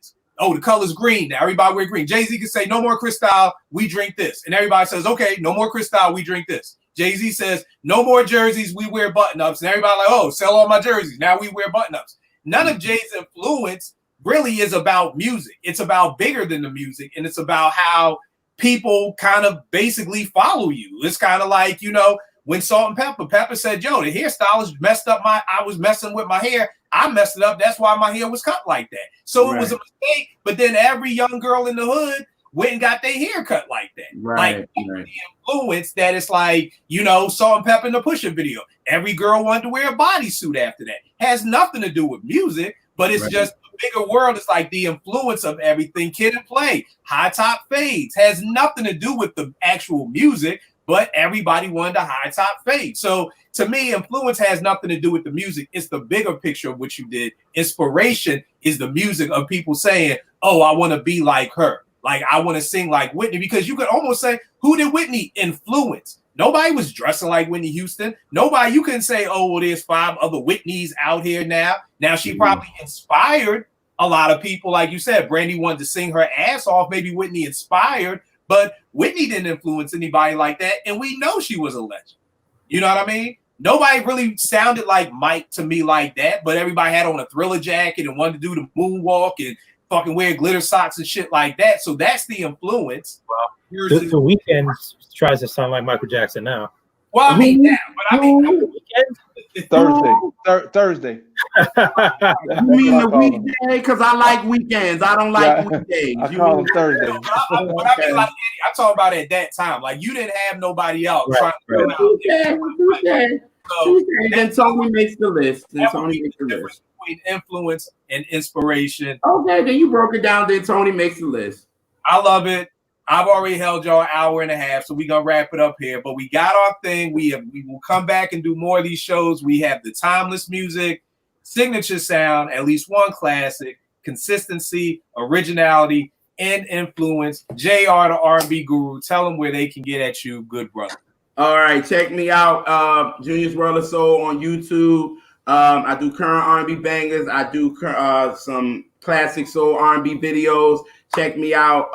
Oh, the color's green now. Everybody wear green. Jay-Z can say, no more Cristal, we drink this. And everybody says, okay, no more Cristal, we drink this. Jay-Z says, no more jerseys, we wear button-ups. And everybody like, oh, sell all my jerseys. Now we wear button-ups. None of Jay's influence really is about music. It's about bigger than the music. And it's about how people kind of basically follow you. It's kind of like, you know, when Pepper said, yo, the hairstylist messed up I was messing with my hair. I messed it up. That's why my hair was cut like that. So it was a mistake. But then every young girl in the hood went and got their hair cut like that. Like the influence that it's like, you know, Salt-N-Pepa in the Pusha video. Every girl wanted to wear a bodysuit after that. Has nothing to do with music, but it's just a bigger world. It's like the influence of everything. Kid and Play, high top fades, has nothing to do with the actual music, but everybody wanted a high top fade. So to me, influence has nothing to do with the music. It's the bigger picture of what you did. Inspiration is the music of people saying, oh, I want to be like her. Like, I want to sing like Whitney, because you could almost say, who did Whitney influence? Nobody was dressing like Whitney Houston. Nobody, you couldn't say, oh, well, there's 5 other Whitneys out here now. Now, she probably inspired a lot of people. Like you said, Brandy wanted to sing her ass off. Maybe Whitney inspired, but Whitney didn't influence anybody like that. And we know she was a legend. You know what I mean? Nobody really sounded like Mike to me like that, but everybody had on a Thriller jacket and wanted to do the moonwalk and fucking wear glitter socks and shit like that. So that's the influence. Well, the Weeknd tries to sound like Michael Jackson now. Well, I mean, yeah, but I mean, Thursday. You mean the weekday? Because I like weekends. I don't like weekdays. I call them Thursday. I mean, like, I talk about at that time. Like, you didn't have nobody else trying to go out. So then Toni makes the list. Between influence and inspiration. Okay, then you broke it down. Then Toni makes the list. I love it. I've already held y'all an hour and a half, so we're gonna wrap it up here. But we got our thing. We will come back and do more of these shows. We have the timeless music, signature sound, at least one classic, consistency, originality, and influence. JR, the R&B guru. Tell them where they can get at you, good brother. All right, check me out, Junior's World of Soul on YouTube. I do current R&B bangers. I do some classic soul R&B videos. Check me out.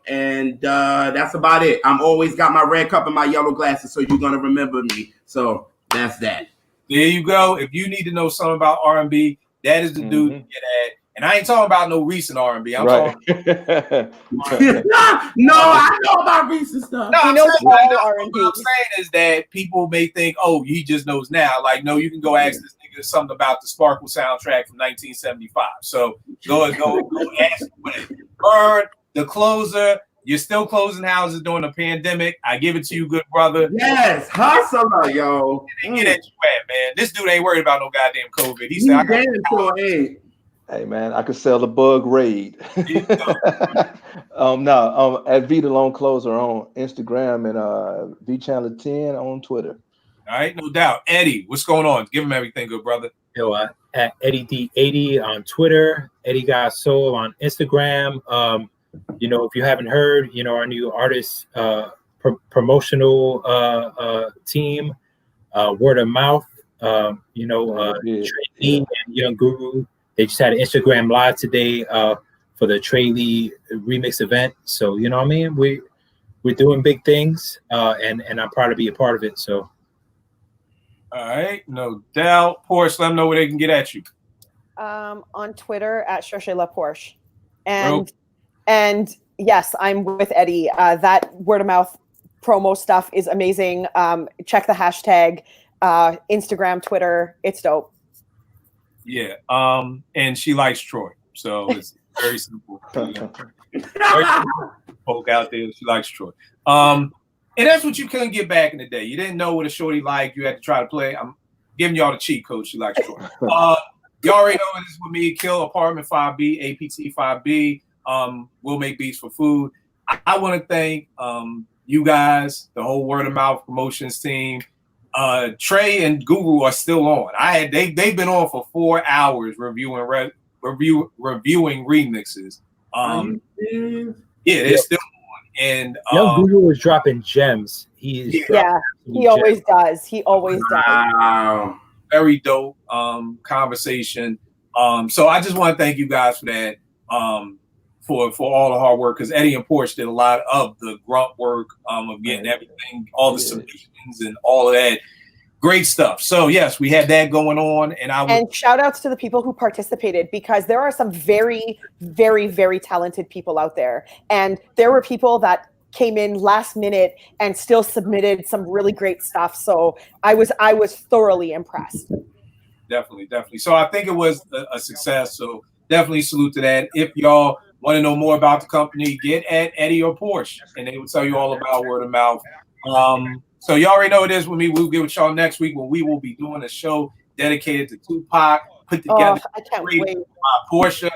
And that's about it. I'm always got my red cup and my yellow glasses, so you're gonna remember me. So that's that. There you go. If you need to know something about R&B, that is the dude to get at. And I ain't talking about no recent R&B. I'm talking No, I know about recent stuff. No, he knows all R&B. What I'm saying is that people may think, oh, he just knows now. Like, no, you can go ask this nigga something about the Sparkle soundtrack from 1975. So go ask him what it is. Bird, The Closer. You're still closing houses during the pandemic. I give it to you, good brother. Yes, hustler, yo. Get at you at, man. This dude ain't worried about no goddamn COVID. He said, I got Hey man, I could sell the bug raid. At V the Lone Closer on Instagram and V Channel 10 on Twitter. All right, no doubt. Eddie, what's going on? Give him everything, good brother. At Eddie D80 on Twitter, Eddie Got Soul on Instagram. If you haven't heard, our new artist promotional team, word of mouth. Trey Lee and Young Guru, they just had an Instagram live today for the Trey Lee remix event. So you know what I mean? We're doing big things, and I'm proud to be a part of it. So. All right, no doubt. Porsche, let them know where they can get at you. On Twitter at Cherchez La Porsche. And yes, I'm with Eddie. That word of mouth promo stuff is amazing. Check the hashtag, Instagram, Twitter. It's dope. Yeah. And she likes Troy. So it's very simple. Folk out there, she likes Troy. And that's what you couldn't get back in the day. You didn't know what a shorty liked. You had to try to play. I'm giving y'all the cheat code. She likes Troy. Y'all already know this is with me. Kill Apartment 5B, APT 5B. We'll make beats for food. I want to thank you guys, the whole word of mouth promotions team. Trey and Guru are still on. They've been on for 4 hours reviewing remixes. They're still on. And Young Guru was dropping gems. He always does. He always does. Wow. Very dope conversation. So I just want to thank you guys for that. For all the hard work, because Eddie and Porsche did a lot of the grunt work of getting everything, all the submissions and all of that great stuff. So yes, we had that going on, and shout outs to the people who participated, because there are some very, very, very talented people out there, and there were people that came in last minute and still submitted some really great stuff. So I was thoroughly impressed. Definitely. So I think it was a success. So definitely salute to that. If y'all want to know more about the company, get at Eddie or Porsche, and they will tell you all about word of mouth. So you already know what it is with me. We'll get with y'all next week when we will be doing a show dedicated to Tupac, put together I can't wait. Porsche.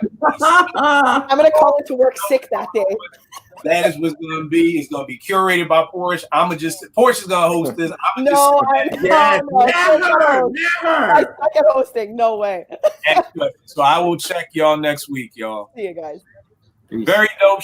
I'm going to call it to work sick that day. That is what's going to be. It's going to be curated by Porsche. Porsche is going to host this. Never. I suck at hosting. No way. So I will check y'all next week, y'all. See you guys. Very dope